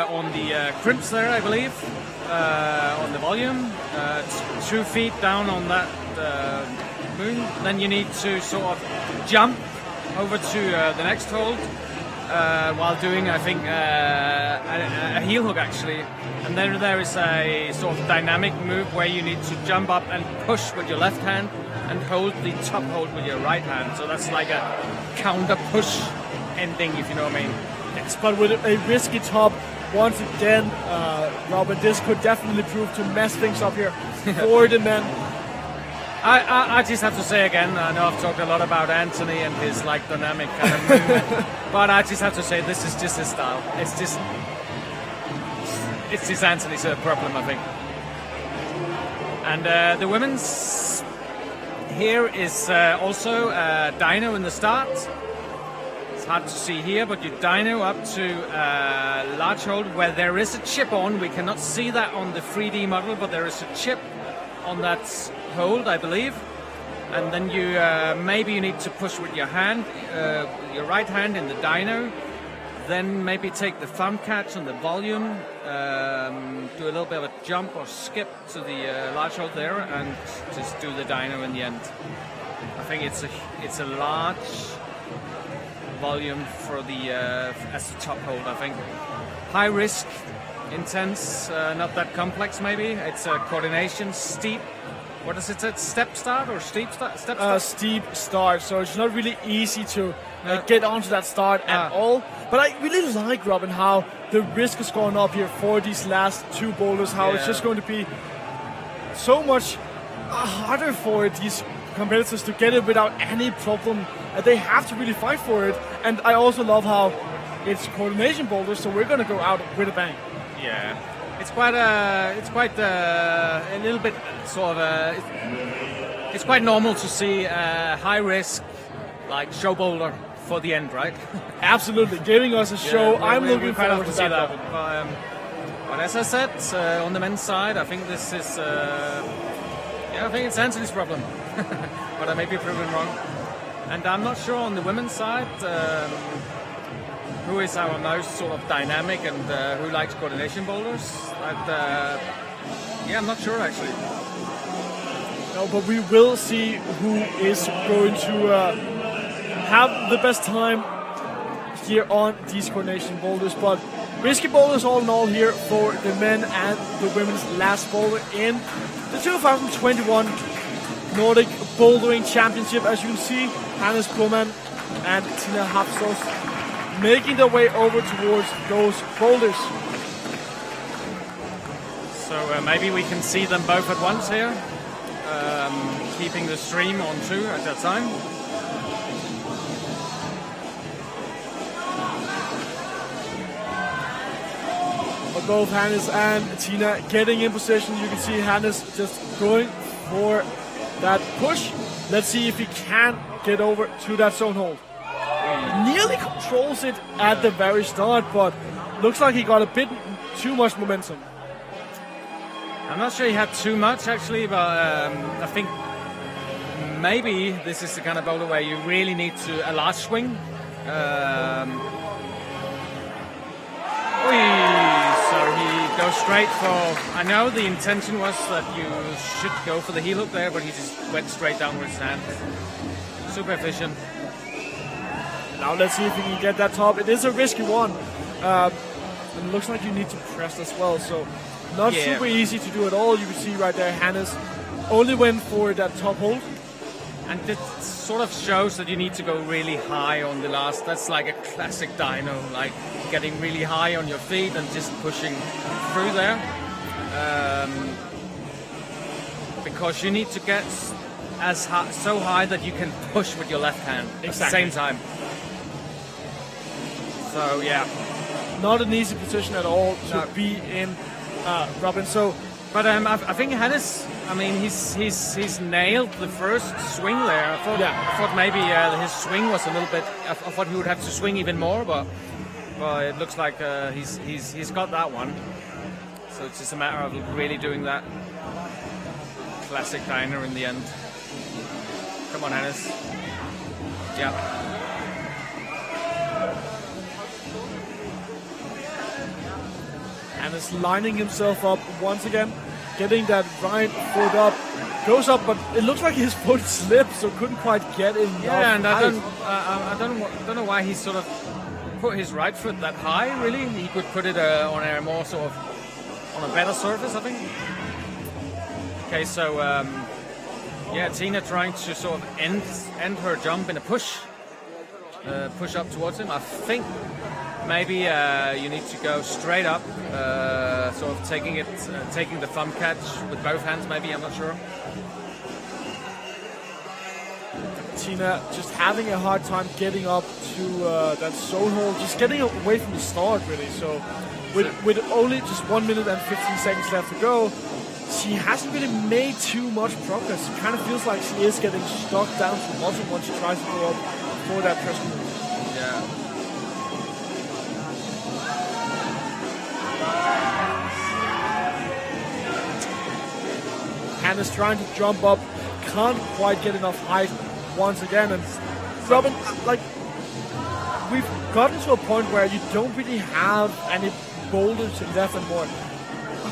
on the crimps there, I believe, on the volume, 2 feet down on that moon. Then you need to sort of jump over to the next hold while doing, I think, a heel hook actually. And then there is a sort of dynamic move where you need to jump up and push with your left hand and hold the top hold with your right hand. So that's like a counter push ending, if you know what I mean. Yes, but with a risky top, once again, Robin, this could definitely prove to mess things up here for the men. I just have to say again, I know I've talked a lot about Anthony and his like dynamic kind of movement, but I just have to say this is just his style. It's just Anthony's problem, I think. And the women's here is also dyno in the start. It's hard to see here, but you dyno up to large hold where there is a chip on. We cannot see that on the 3D model, but there is a chip on that hold, I believe. And then you maybe you need to push with your hand, your right hand in the dyno. Then maybe take the thumb catch on the volume, do a little bit of a jump or skip to the large hold there, and just do the dyno in the end. I think it's a large volume for the as the top hold. I think high risk, intense, not that complex. Maybe it's a coordination, steep. What is it? Step start or steep start? Step start? Steep start. So it's not really easy to get onto that start at all. But I really like, Robin, how the risk has gone up here for these last 2 boulders. How it's Yeah. just going to be so much harder for these competitors to get it without any problem. They have to really fight for it. And I also love how it's coordination boulders, so we're going to go out with a bang. Yeah, it's quite a little bit sort of it's quite normal to see high risk like show boulder for the end, right? Absolutely, giving us a show. I'm we're looking quite forward happy to that. Robin. But as I said, on the men's side, I think this is I think it's Anthony's problem, but I may be proven wrong. And I'm not sure on the women's side. Who is our most sort of dynamic and who likes coordination boulders? I'm not sure actually. No, but we will see who is going to have the best time here on these coordination boulders. But risky boulders all in all here for the men and the women's last boulder in the 2021 Nordic Bouldering Championship. As you can see, Hannes Kurman and Tina Hapsos making their way over towards those boulders. So maybe we can see them both at once here, keeping the stream on too at that time. But both Hannes and Tina getting in position. You can see Hannes just going for that push. Let's see if he can get over to that zone hold. Nearly controls it at the very start, but looks like he got a bit too much momentum. I'm not sure he had too much actually, but I think maybe this is the kind of boulder where you really need a large swing. So he goes straight for. I know the intention was that you should go for the heel hook there, but he just went straight down with his hand. Super efficient. Now let's see if we can get that top. It is a risky one. And it looks like you need to press as well, so not super easy to do at all. You can see right there, Hannes only went for that top hold. And it sort of shows that you need to go really high on the last. That's like a classic dyno, like getting really high on your feet and just pushing through there. Because you need to get so high that you can push with your left hand at the same time. So yeah, not an easy position at all to be in, Robin. So, but I think Hannes. I mean, he's nailed the first swing there. I thought maybe his swing was a little bit. I thought he would have to swing even more, but it looks like he's got that one. So it's just a matter of really doing that classic diner in the end. Come on, Hannes. Yeah. Hannes lining himself up once again, getting that right foot up, goes up, but it looks like his foot slipped, so couldn't quite get in. Yeah, and I don't know why he sort of put his right foot that high. Really, he could put it on a more sort of on a better surface, I think. Okay, so Tina trying to sort of end her jump in a push up towards him. I think maybe you need to go straight up, sort of taking the thumb catch with both hands. Maybe, I'm not sure. Tina just having a hard time getting up to that zone hold, just getting away from the start really. So with only just 1 minute and 15 seconds left to go, she hasn't really made too much progress. It kind of feels like she is getting stuck down to the bottom once she tries to go up for that press move. Yeah. Hannes trying to jump up, can't quite get enough height once again. And Robin, like, we've gotten to a point where you don't really have any boulders left anymore.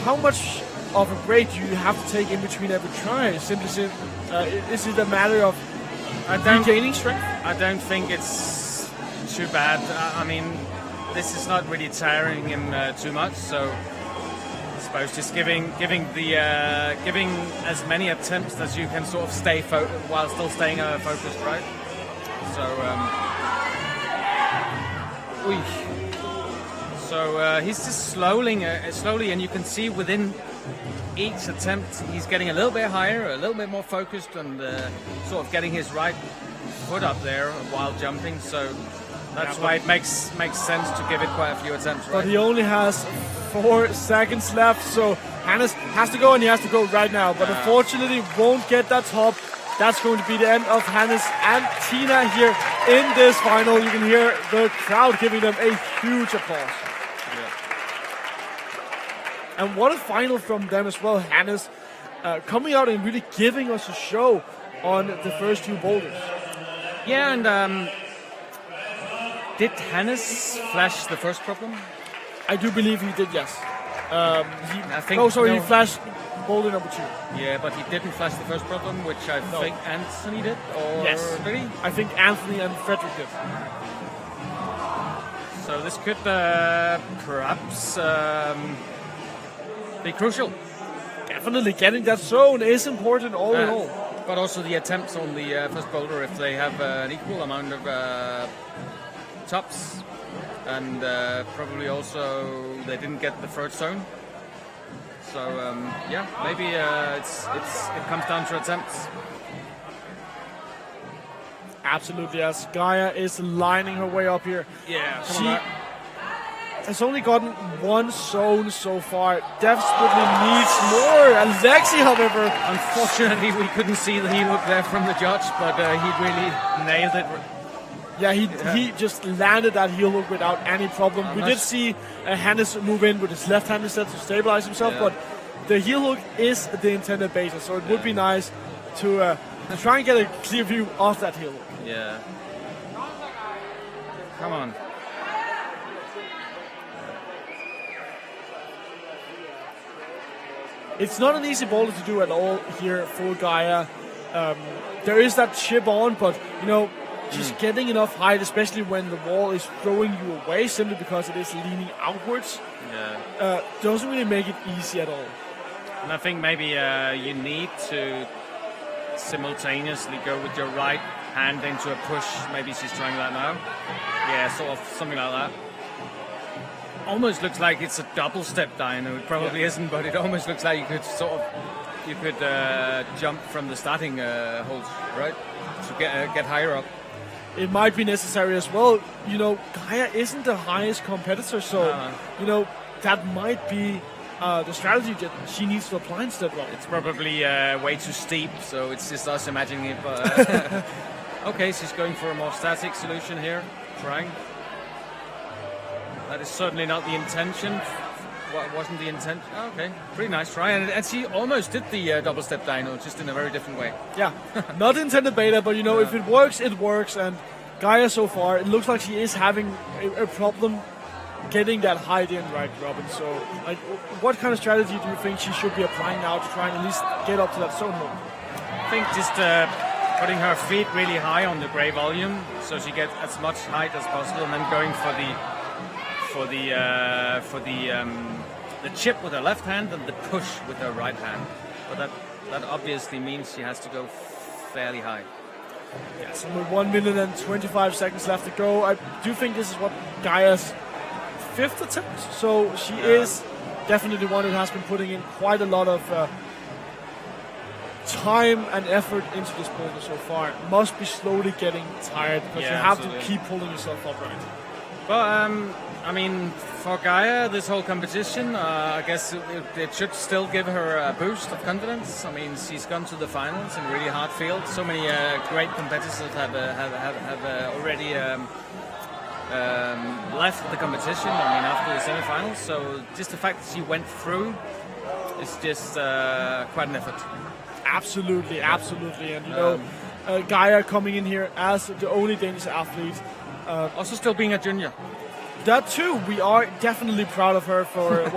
How much of a break do you have to take in between every try? Is it a matter of regaining strength? I don't think it's too bad. I mean, this is not really tiring him too much, so I suppose just giving as many attempts as you can sort of stay while still staying focused, right? So So he's just slowly, and you can see within each attempt he's getting a little bit higher, a little bit more focused, and sort of getting his right foot up there while jumping. So that's why it makes sense to give it quite a few attempts. Right? But he only has 4 seconds left, so Hannes has to go, and he has to go right now. But unfortunately, won't get that top. That's going to be the end of Hannes and Tina here in this final. You can hear the crowd giving them a huge applause. And what a final from them as well. Hannes coming out and really giving us a show on the first 2 boulders. Yeah, and did Hannes flash the first problem? I do believe he did, yes. He flashed boulder number 2. Yeah, but he didn't flash the first problem, which I think Anthony did, or yes. did he? I think Anthony and Frederick did. So this could perhaps be crucial. Definitely getting that zone is important all in all. But also the attempts on the first boulder, if they have an equal amount of tops, and probably also they didn't get the third zone. So maybe it comes down to attempts. Absolutely, as Gaia is lining her way up here. Yeah, she has only gotten 1 zone so far. Desperately needs more. Alexi, however, unfortunately, we couldn't see the heel hook there from the judge, but he really nailed it. Yeah, he just landed that heel hook without any problem. We did see Hannes move in with his left hand instead to stabilize himself, but the heel hook is the intended basis, so it would be nice to try and get a clear view of that heel hook. Yeah. Come on. It's not an easy boulder to do at all here for Gaia. There is that chip on, but just getting enough height, especially when the wall is throwing you away simply because it is leaning outwards, doesn't really make it easy at all. And I think maybe you need to simultaneously go with your right hand into a push. Maybe she's trying that now. Yeah, sort of something like that. Almost looks like it's a double step dyno. It probably isn't, but it almost looks like you could jump from the starting hold, right, to get higher up. It might be necessary as well. Gaia isn't the highest competitor, so that might be the strategy that she needs to apply instead. Well, it's probably way too steep, so it's just us imagining it. But okay, she's going for a more static solution here, trying. That is certainly not the intention. What wasn't the intent? Oh, okay, pretty nice try, and she almost did the double step dyno, just in a very different way. Yeah, not intended beta, but if it works, it works. And Gaia so far, it looks like she is having a problem getting that height in, right, Robin? So, what kind of strategy do you think she should be applying now to try and at least get up to that zone mode? I think just putting her feet really high on the gray volume, so she gets as much height as possible, and then going for the chip with her left hand and the push with her right hand. But that obviously means she has to go fairly high. Yes, and with 1 minute and 25 seconds left to go, I do think this is what Gaia's 5th attempt. So she is definitely one that has been putting in quite a lot of time and effort into this boulder so far. Must be slowly getting tired because you have to keep pulling yourself upright. But for Gaia, this whole competition, I guess it should still give her a boost of confidence. I mean, she's gone to the finals in a really hard field. So many great competitors have already left the competition. I mean, after the semi-finals. So just the fact that she went through is just quite an effort. Absolutely. And Gaia coming in here as the only Danish athlete. Also still being a junior. That too, we are definitely proud of her for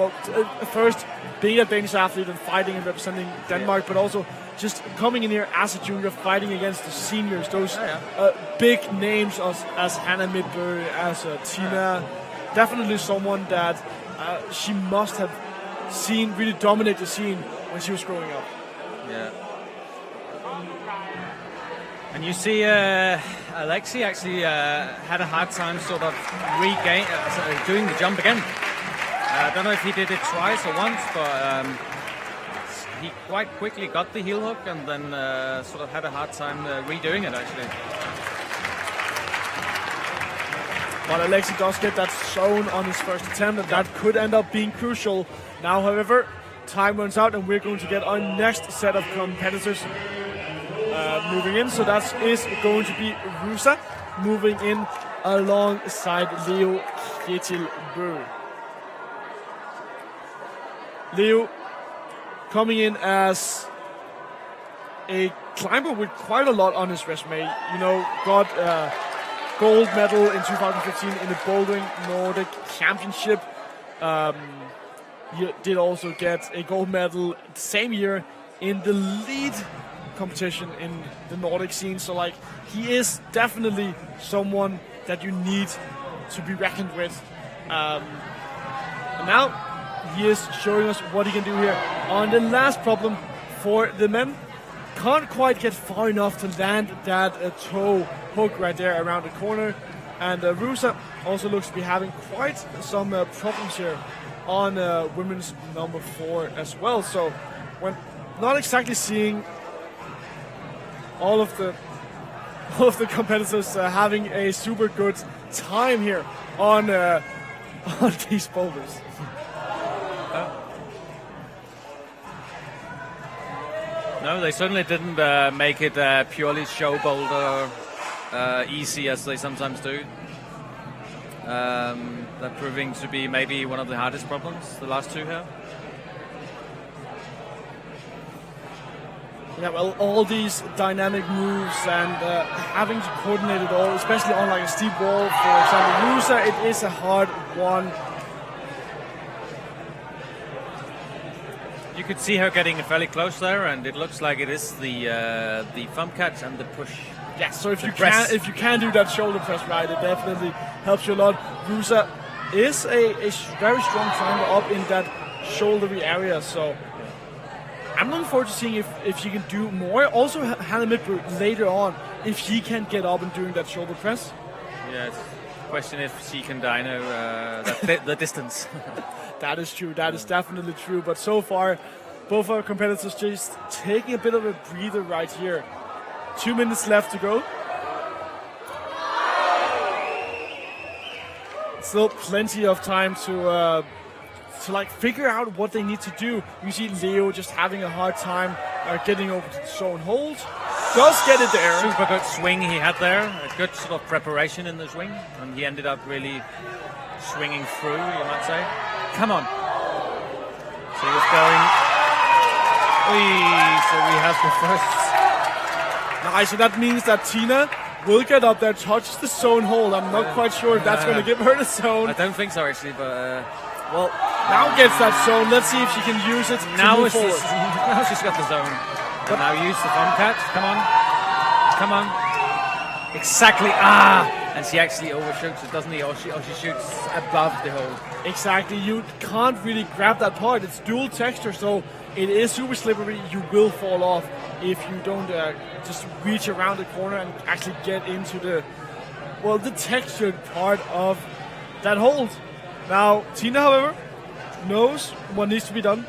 first being a Danish athlete and fighting and representing Denmark, but also just coming in here as a junior, fighting against the seniors, those big names as Hannah Midberg, as Tina. Definitely someone that she must have seen really dominate the scene when she was growing up. Yeah. And you see Alexi actually had a hard time sort of doing the jump again. I don't know if he did it twice or once, but he quite quickly got the heel hook and then sort of had a hard time redoing it, actually. But Alexi does get that zone on his first attempt, and that could end up being crucial. Now, however, time runs out, and we're going to get our next set of competitors moving in. So that is going to be Rusa moving in alongside Leo Kjetilbø. Leo coming in as a climber with quite a lot on his resume. You know, got gold medal in 2015 in the Bouldering Nordic Championship. He did also get a gold medal the same year in the lead competition in the Nordic scene. So, like, he is definitely someone that you need to be reckoned with. And now he is showing us what he can do here on the last problem for the men. Can't quite get far enough to land that toe hook right there around the corner. And Rusa also looks to be having quite some problems here on women's number 4 as well. So when not exactly seeing all of the competitors having a super good time here on these boulders. No, they certainly didn't make it purely show boulder easy as they sometimes do. That proving to be maybe one of the hardest problems, the last two here. Yeah, well, all these dynamic moves and having to coordinate it all, especially on like a steep wall, for example, Rusa, it is a hard one. You could see her getting fairly close there, and it looks like it is the thumb catch and the push. Yeah, so if you can do that shoulder press right, it definitely helps you a lot. Rusa is a very strong climber up in that shouldery area, so I'm looking forward to seeing if she can do more. Also, Hannah Midbrook later on, if she can get up and doing that shoulder press. Yeah, it's a question if she can dyno the distance. That is true. That is definitely true. But so far, both our competitors just taking a bit of a breather right here. 2 minutes left to go. Still plenty of time to like figure out what they need to do. You see Leo just having a hard time getting over to the zone hold. Does get it there. Super good swing he had there. A good sort of preparation in the swing, and he ended up really swinging through, you might say. Come on. So he was going. So we have the first. Nice, so that means that Tina will get up there, touches the zone hold. I'm not quite sure if that's going to give her the zone. I don't think so, actually, but... well, now gets that zone. Let's see if she can use it now to move forward. Now she's got the zone. But now use the thumb catch. Come on. Come on. Exactly. And she actually overshoots it, doesn't he? Or she shoots above the hold. Exactly. You can't really grab that part. It's dual texture, so it is super slippery. You will fall off if you don't just reach around the corner and actually get into the textured part of that hold. Now, Tina, however, knows what needs to be done.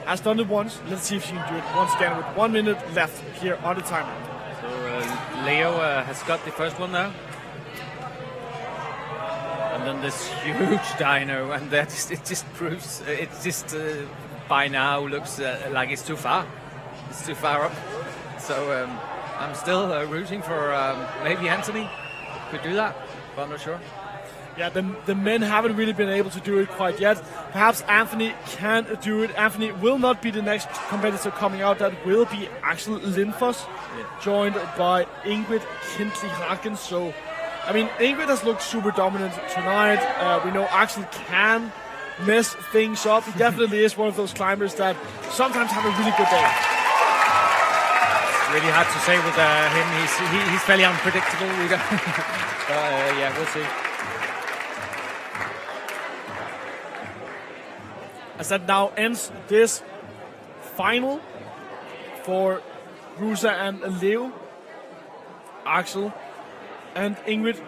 Has done it once. Let's see if she can do it once again with 1 minute left here on the timer. So Leo has got the first one now. And then this huge dyno, and it just proves, by now looks like it's too far. It's too far up. So I'm still rooting for maybe Anthony could do that, but I'm not sure. Yeah, the men haven't really been able to do it quite yet. Perhaps Anthony can do it. Anthony will not be the next competitor coming out. That will be Axel Lindfoss, joined by Ingrid Kindli-Hagen. So, I mean, Ingrid has looked super dominant tonight. We know Axel can mess things up. He definitely is one of those climbers that sometimes have a really good day. It's really hard to say with him. He's fairly unpredictable. Yeah, we'll see. As that now ends this final for Rusa and Leo, Axel and Ingrid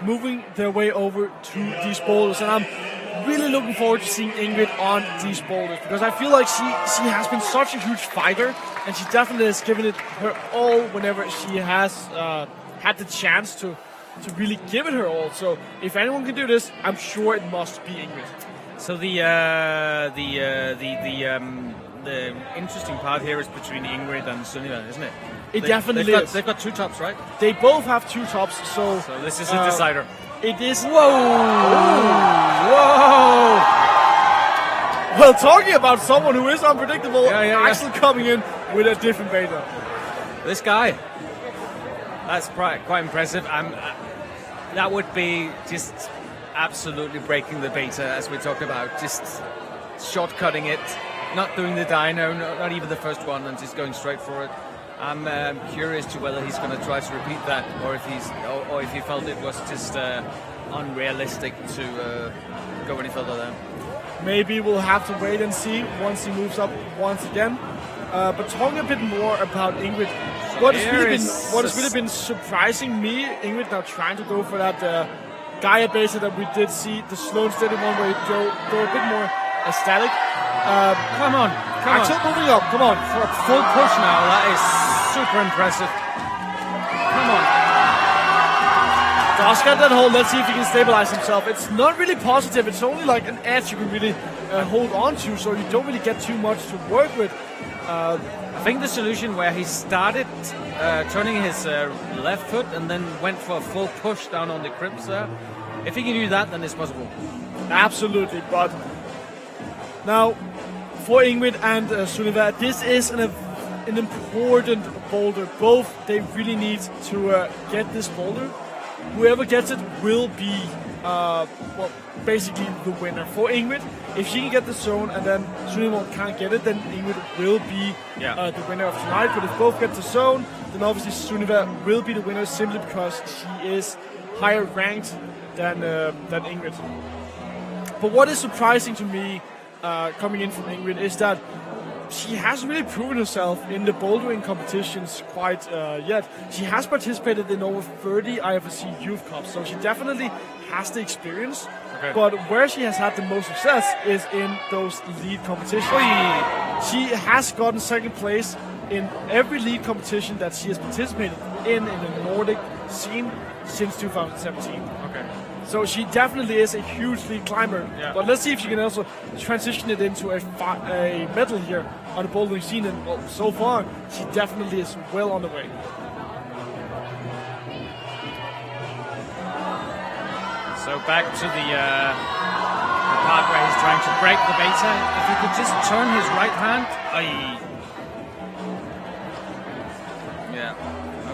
moving their way over to these boulders. And I'm really looking forward to seeing Ingrid on these boulders because I feel like she has been such a huge fighter and she definitely has given it her all whenever she has had the chance to really give it her all. So if anyone can do this, I'm sure it must be Ingrid. So the interesting part here is between Ingrid and Sunniva, isn't it? Definitely is. They've got 2 tops, right? They both have 2 tops, so this is a decider. It is. Whoa! Well, talking about someone who is unpredictable, Axel yeah. coming in with a different beta. This guy, that's quite impressive. That would be just absolutely breaking the beta, as we talked about, just shortcutting it, not doing the dyno, not even the first one, and just going straight for it. I'm curious to whether he's going to try to repeat that, or if he felt it was just unrealistic to go any further there. Maybe we'll have to wait and see once he moves up once again. But talking a bit more about Ingrid, what has really been surprising me, Ingrid now trying to go for that Gaia base that we did see, the slow and steady one where he go a bit more static. Come on. Axel moving up, come on. For a full push now, that is super impressive. Come on. Does get that hold, let's see if he can stabilize himself. It's not really positive, it's only like an edge you can really hold on to, so you don't really get too much to work with. I think the solution where he started turning his left foot and then went for a full push down on the crimps there, if he can do that, then it's possible. Absolutely, but now for Ingrid and Sunniva, this is an important boulder. Both, they really need to get this boulder. Whoever gets it will be, basically the winner. For Ingrid, if she can get the zone and then Sunniva can't get it, then Ingrid will be the winner of tonight. But if both get the zone, then obviously Sunniva will be the winner simply because she is higher ranked than Ingrid. But what is surprising to me coming in from Ingrid is that she hasn't really proven herself in the bouldering competitions quite yet. She has participated in over 30 IFSC Youth Cups, so she definitely has the experience. Okay. But where she has had the most success is in those lead competitions. She has gotten second place in every lead competition that she has participated in the Nordic scene since 2017. Okay. So she definitely is a huge lead climber. Yeah. But let's see if she can also transition it into a medal here on the bouldering scene. And well, so far, she definitely is well on the way. So back to the part where he's trying to break the beta. If he could just turn his right hand. Yeah,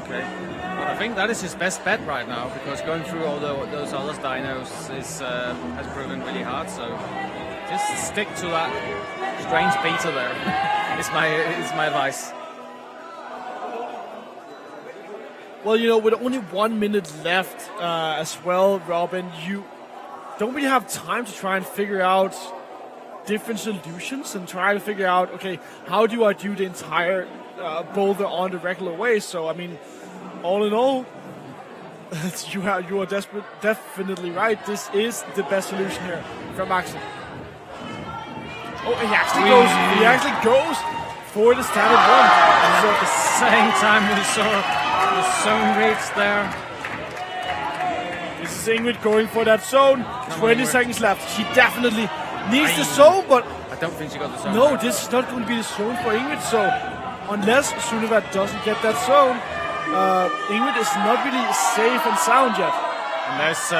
okay. But I think that is his best bet right now, because going through all those other dynos has proven really hard. So just stick to that strange beta there. is my advice. Well, you know, with only 1 minute left as well, Robin, you don't really have time to try and figure out different solutions and try to figure out, okay, how do I do the entire boulder on the regular way? So, I mean, all in all, you are definitely right. This is the best solution here from Axel. Oh, he actually goes for the standard one. And at the same time, we saw the zone reach there. This is Ingrid going for that zone. 20 seconds left. She definitely needs the zone, but I don't think she got the zone. No, this is not going to be the zone for Ingrid. So unless Sunniva doesn't get that zone, Ingrid is not really safe and sound yet. And there's 6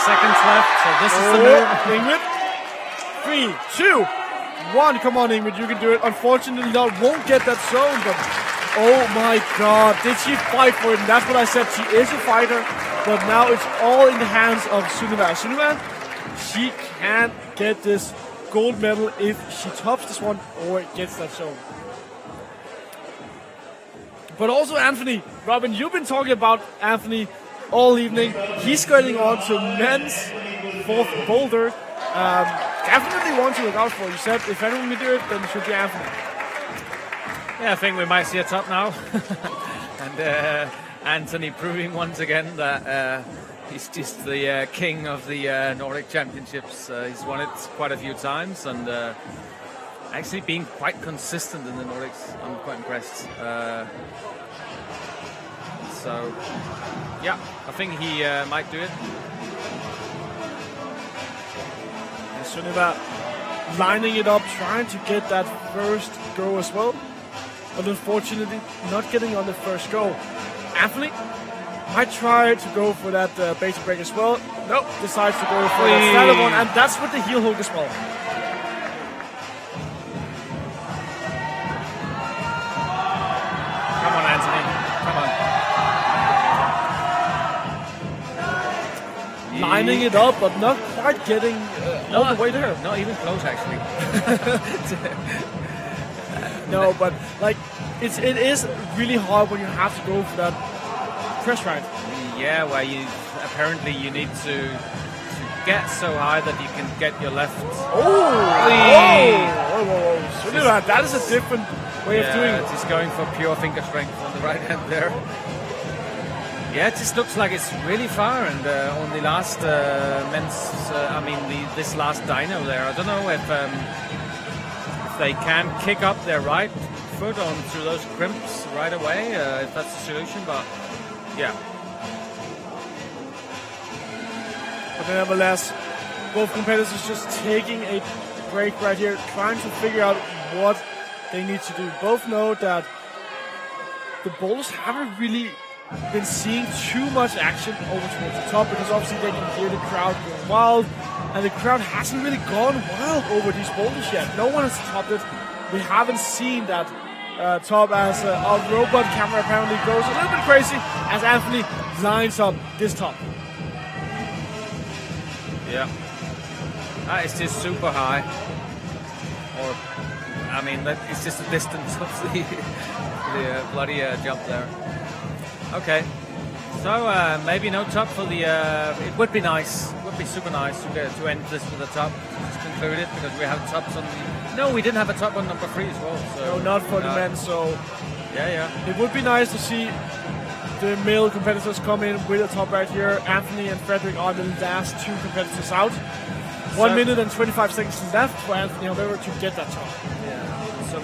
seconds left, so this is the move. Ingrid, 3, 2, 1. Come on, Ingrid, you can do it. Unfortunately, not won't get that zone, but oh my God, did she fight for it? And that's what I said. She is a fighter, but now it's all in the hands of Sunniva. Sunniva, she can get this gold medal if she tops this one or gets that zone. But also Anthony, Robin, you've been talking about Anthony all evening. He's getting on to men's 4th boulder. Definitely one to look out for. You said if anyone can do it, then it should be Anthony. Yeah, I think we might see a top now. And Anthony proving once again that He's just the king of the Nordic Championships. He's won it quite a few times, and actually being quite consistent in the Nordics. I'm quite impressed. So, yeah, I think he might do it. And Sunniva lining it up, trying to get that first go as well. But unfortunately, not getting on the first go. Anthony might try to go for that basic break as well. Nope, decides to go for the standard one, and that's with the heel hook as well. Come on, Anthony. Come on. Lining it up, but not quite getting all the way there. Not even close, actually. No, but like it is really hard when you have to go for that press ride. Yeah, where you apparently you need to get so high that you can get your left. Whoa. Sunniva, that is a different way of doing it. He's going for pure finger strength on the right hand there. Yeah, it just looks like it's really far, and on the last this last dyno there, I don't know if they can kick up their right foot onto those crimps right away, if that's the solution, but yeah. But nevertheless, both competitors just taking a break right here, trying to figure out what they need to do. Both know that the boulders haven't really been seeing too much action over towards the top, because obviously they can hear the crowd going wild, and the crowd hasn't really gone wild over these boulders yet. No one has topped it. We haven't seen that top, as our robot camera apparently goes a little bit crazy as Anthony lines up this top. Yeah. It's just super high. Or, it's just the distance of the bloody jump there. Okay. So maybe no top for the. It would be nice. It would be super nice to end this with a top. Just conclude it, because we have tops on. No, we didn't have a top on number 3 as well. So no, not for the men. So yeah. It would be nice to see the male competitors come in with a top right here. Anthony and Frederick are the last 2 competitors out. 1 minute and 25 seconds left for Anthony, however, to get that top. Yeah. So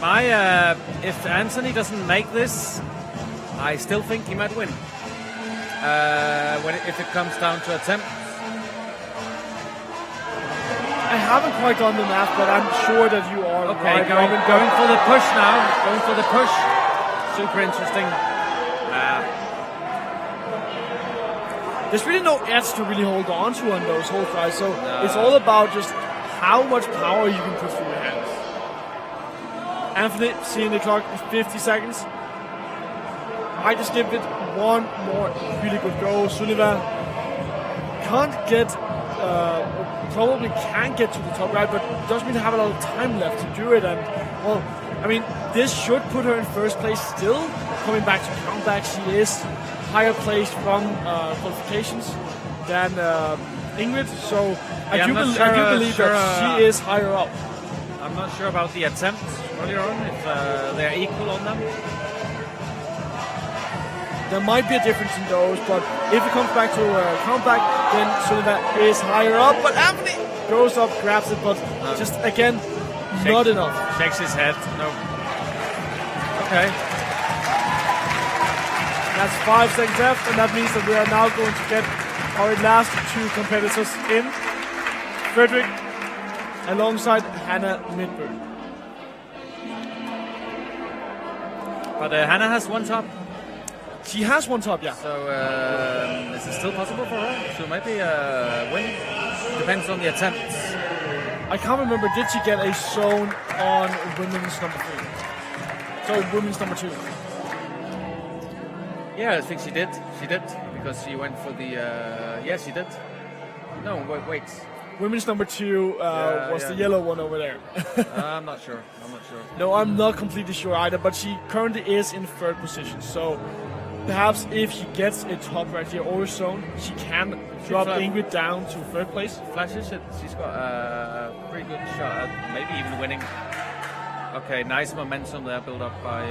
if Anthony doesn't make this, I still think he might win. If it comes down to attempts. I haven't quite done the math, but I'm sure that you are. Okay, right. going for the push now. Going for the push. Super interesting. There's really no edge to really hold on to on those hold tries, so it's all about just how much power you can put through your hands. Anthony, seeing the clock, 50 seconds. I just give it one more really good go. Sunniva probably can get to the top right, but doesn't really have a lot of time left to do it. And this should put her in first place still. Coming back to countback, she is higher placed from qualifications than Ingrid, so I do believe that she is higher up. I'm not sure about the attempts earlier on, if they're equal on them. There might be a difference in those, but if it comes back to countback, then Sunniva is higher up. But Anthony goes up, grabs it, but just again, not enough. Shakes his head. No. Okay. That's 5 seconds left, and that means that we are now going to get our last 2 competitors in. Frederick alongside Hannah Midburn. But Hannah has 1 top. She has 1 top, yeah. So is it still possible for her? So maybe win. Depends on the attempts. I can't remember. Did she get a zone on women's number 3? So women's number 2. Yeah, I think she did. She did, because she went for the. Yes, she did. No, wait. Women's number 2 was the yellow one over there. I'm not sure. No, I'm not completely sure either. But she currently is in 3rd position. So perhaps if she gets a top right here or a zone, she can drop Ingrid down to 3rd place. Flashes it. She's got a pretty good shot at maybe even winning. Okay, nice momentum there built up by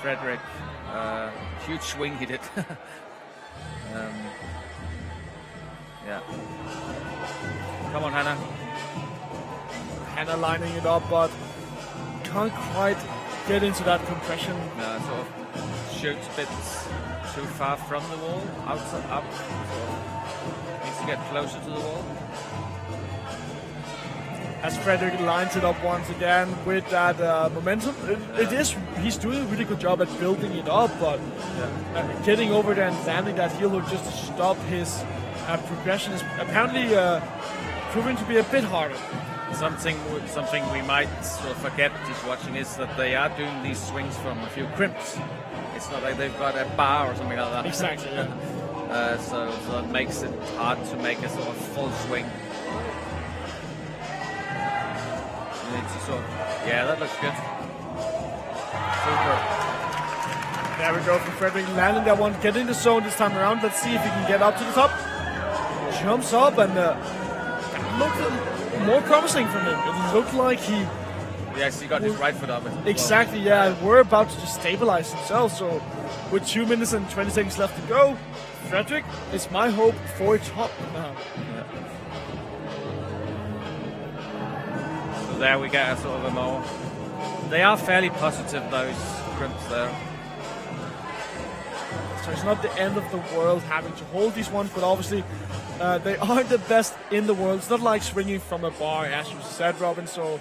Frederick. Huge swing he did. Yeah. Come on, Hannah. Hannah lining it up, but can't quite get into that compression. Sort of shoots a bit too far from the wall, outside, up. Sort of needs to get closer to the wall. As Frederick lines it up once again with that momentum. He's doing a really good job at building it up, but getting over there and landing that heel will just stop his progression is apparently proving to be a bit harder. Something we might sort of forget just watching is that they are doing these swings from a few crimps. It's not like they've got a bar or something like that. Exactly, yeah. So it makes it hard to make a sort of full swing. You need to sort of, yeah, that looks good. Super. There we go from Frederick landing that one, getting the zone this time around. Let's see if he can get up to the top. Jumps up and looked more promising from him. It looked like he actually got his right foot up. Exactly, yeah. We're about to just stabilize himself. So with 2 minutes and 20 seconds left to go, Frederick is my hope for top now. Yeah. So there we get a sort of a more. They are fairly positive, those crimps there. So it's not the end of the world having to hold these ones, but obviously they are the best in the world. It's not like swinging from a bar, as you said, Robin. So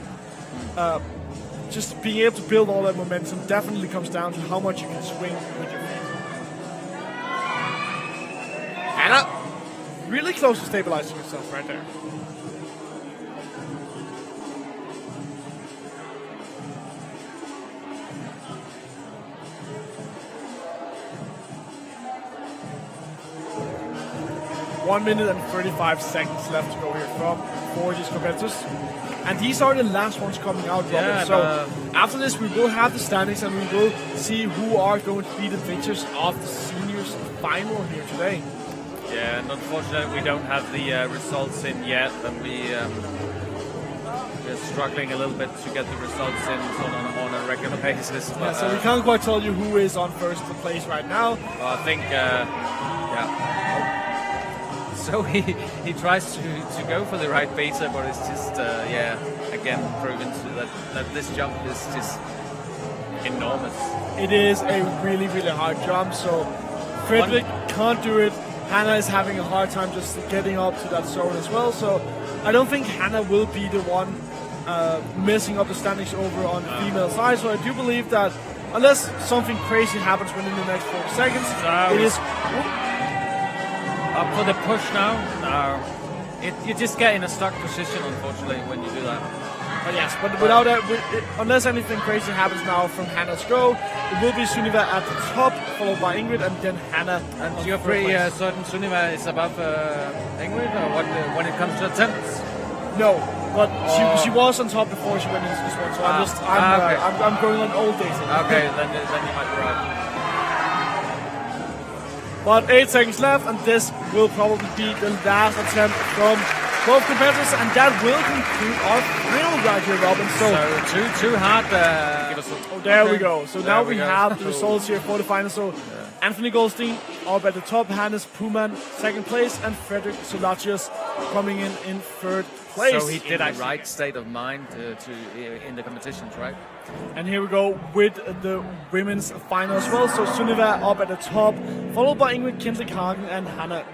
just being able to build all that momentum definitely comes down to how much you can swing with your feet. Hannah, really close to stabilizing yourself right there. One minute and 35 seconds left to go here for these competitors. And these are the last ones coming out, Robin. Yeah, so after this, we will have the standings and we will see who are going to be the victors of the seniors final here today. Yeah, and unfortunately, we don't have the results in yet, and we're struggling a little bit to get the results in on a regular basis. But, Yeah, so we can't quite tell you who is on first place right now. Well, I think, So he tries to go for the right beta, but it's just, again, proven that this jump is just enormous. It is a really, really hard jump, so Frederick can't do it. Hannah is having a hard time just getting up to that zone as well, so I don't think Hannah will be the one messing up the standings over on the female side, so I do believe that unless something crazy happens within the next 40 seconds, it is... Up for the push now. You just get in a stuck position, unfortunately, when you do that. But yes, but without unless anything crazy happens now from Hannah's go, it will be Sunniva at the top, followed by Ingrid, and then Hannah. And you're pretty certain Sunniva is above Ingrid, or what, when it comes to attempts? No, but she was on top before she went into this one, so I'm going on old data. Okay, then you might be right. But 8 seconds left, and this will probably be the last attempt from both competitors, and that will conclude our thrill right here, Robin. So too hard. There we go. So now we have the results here for the final. So Anthony Goldstein up at the top, Hannes Puman second place, and Frederick Solatius coming in third place. So he did a right state of mind in the competitions, right? And here we go with the women's final as well. So Sunniva up at the top, followed by Ingrid Kindlik Hagen and Hannah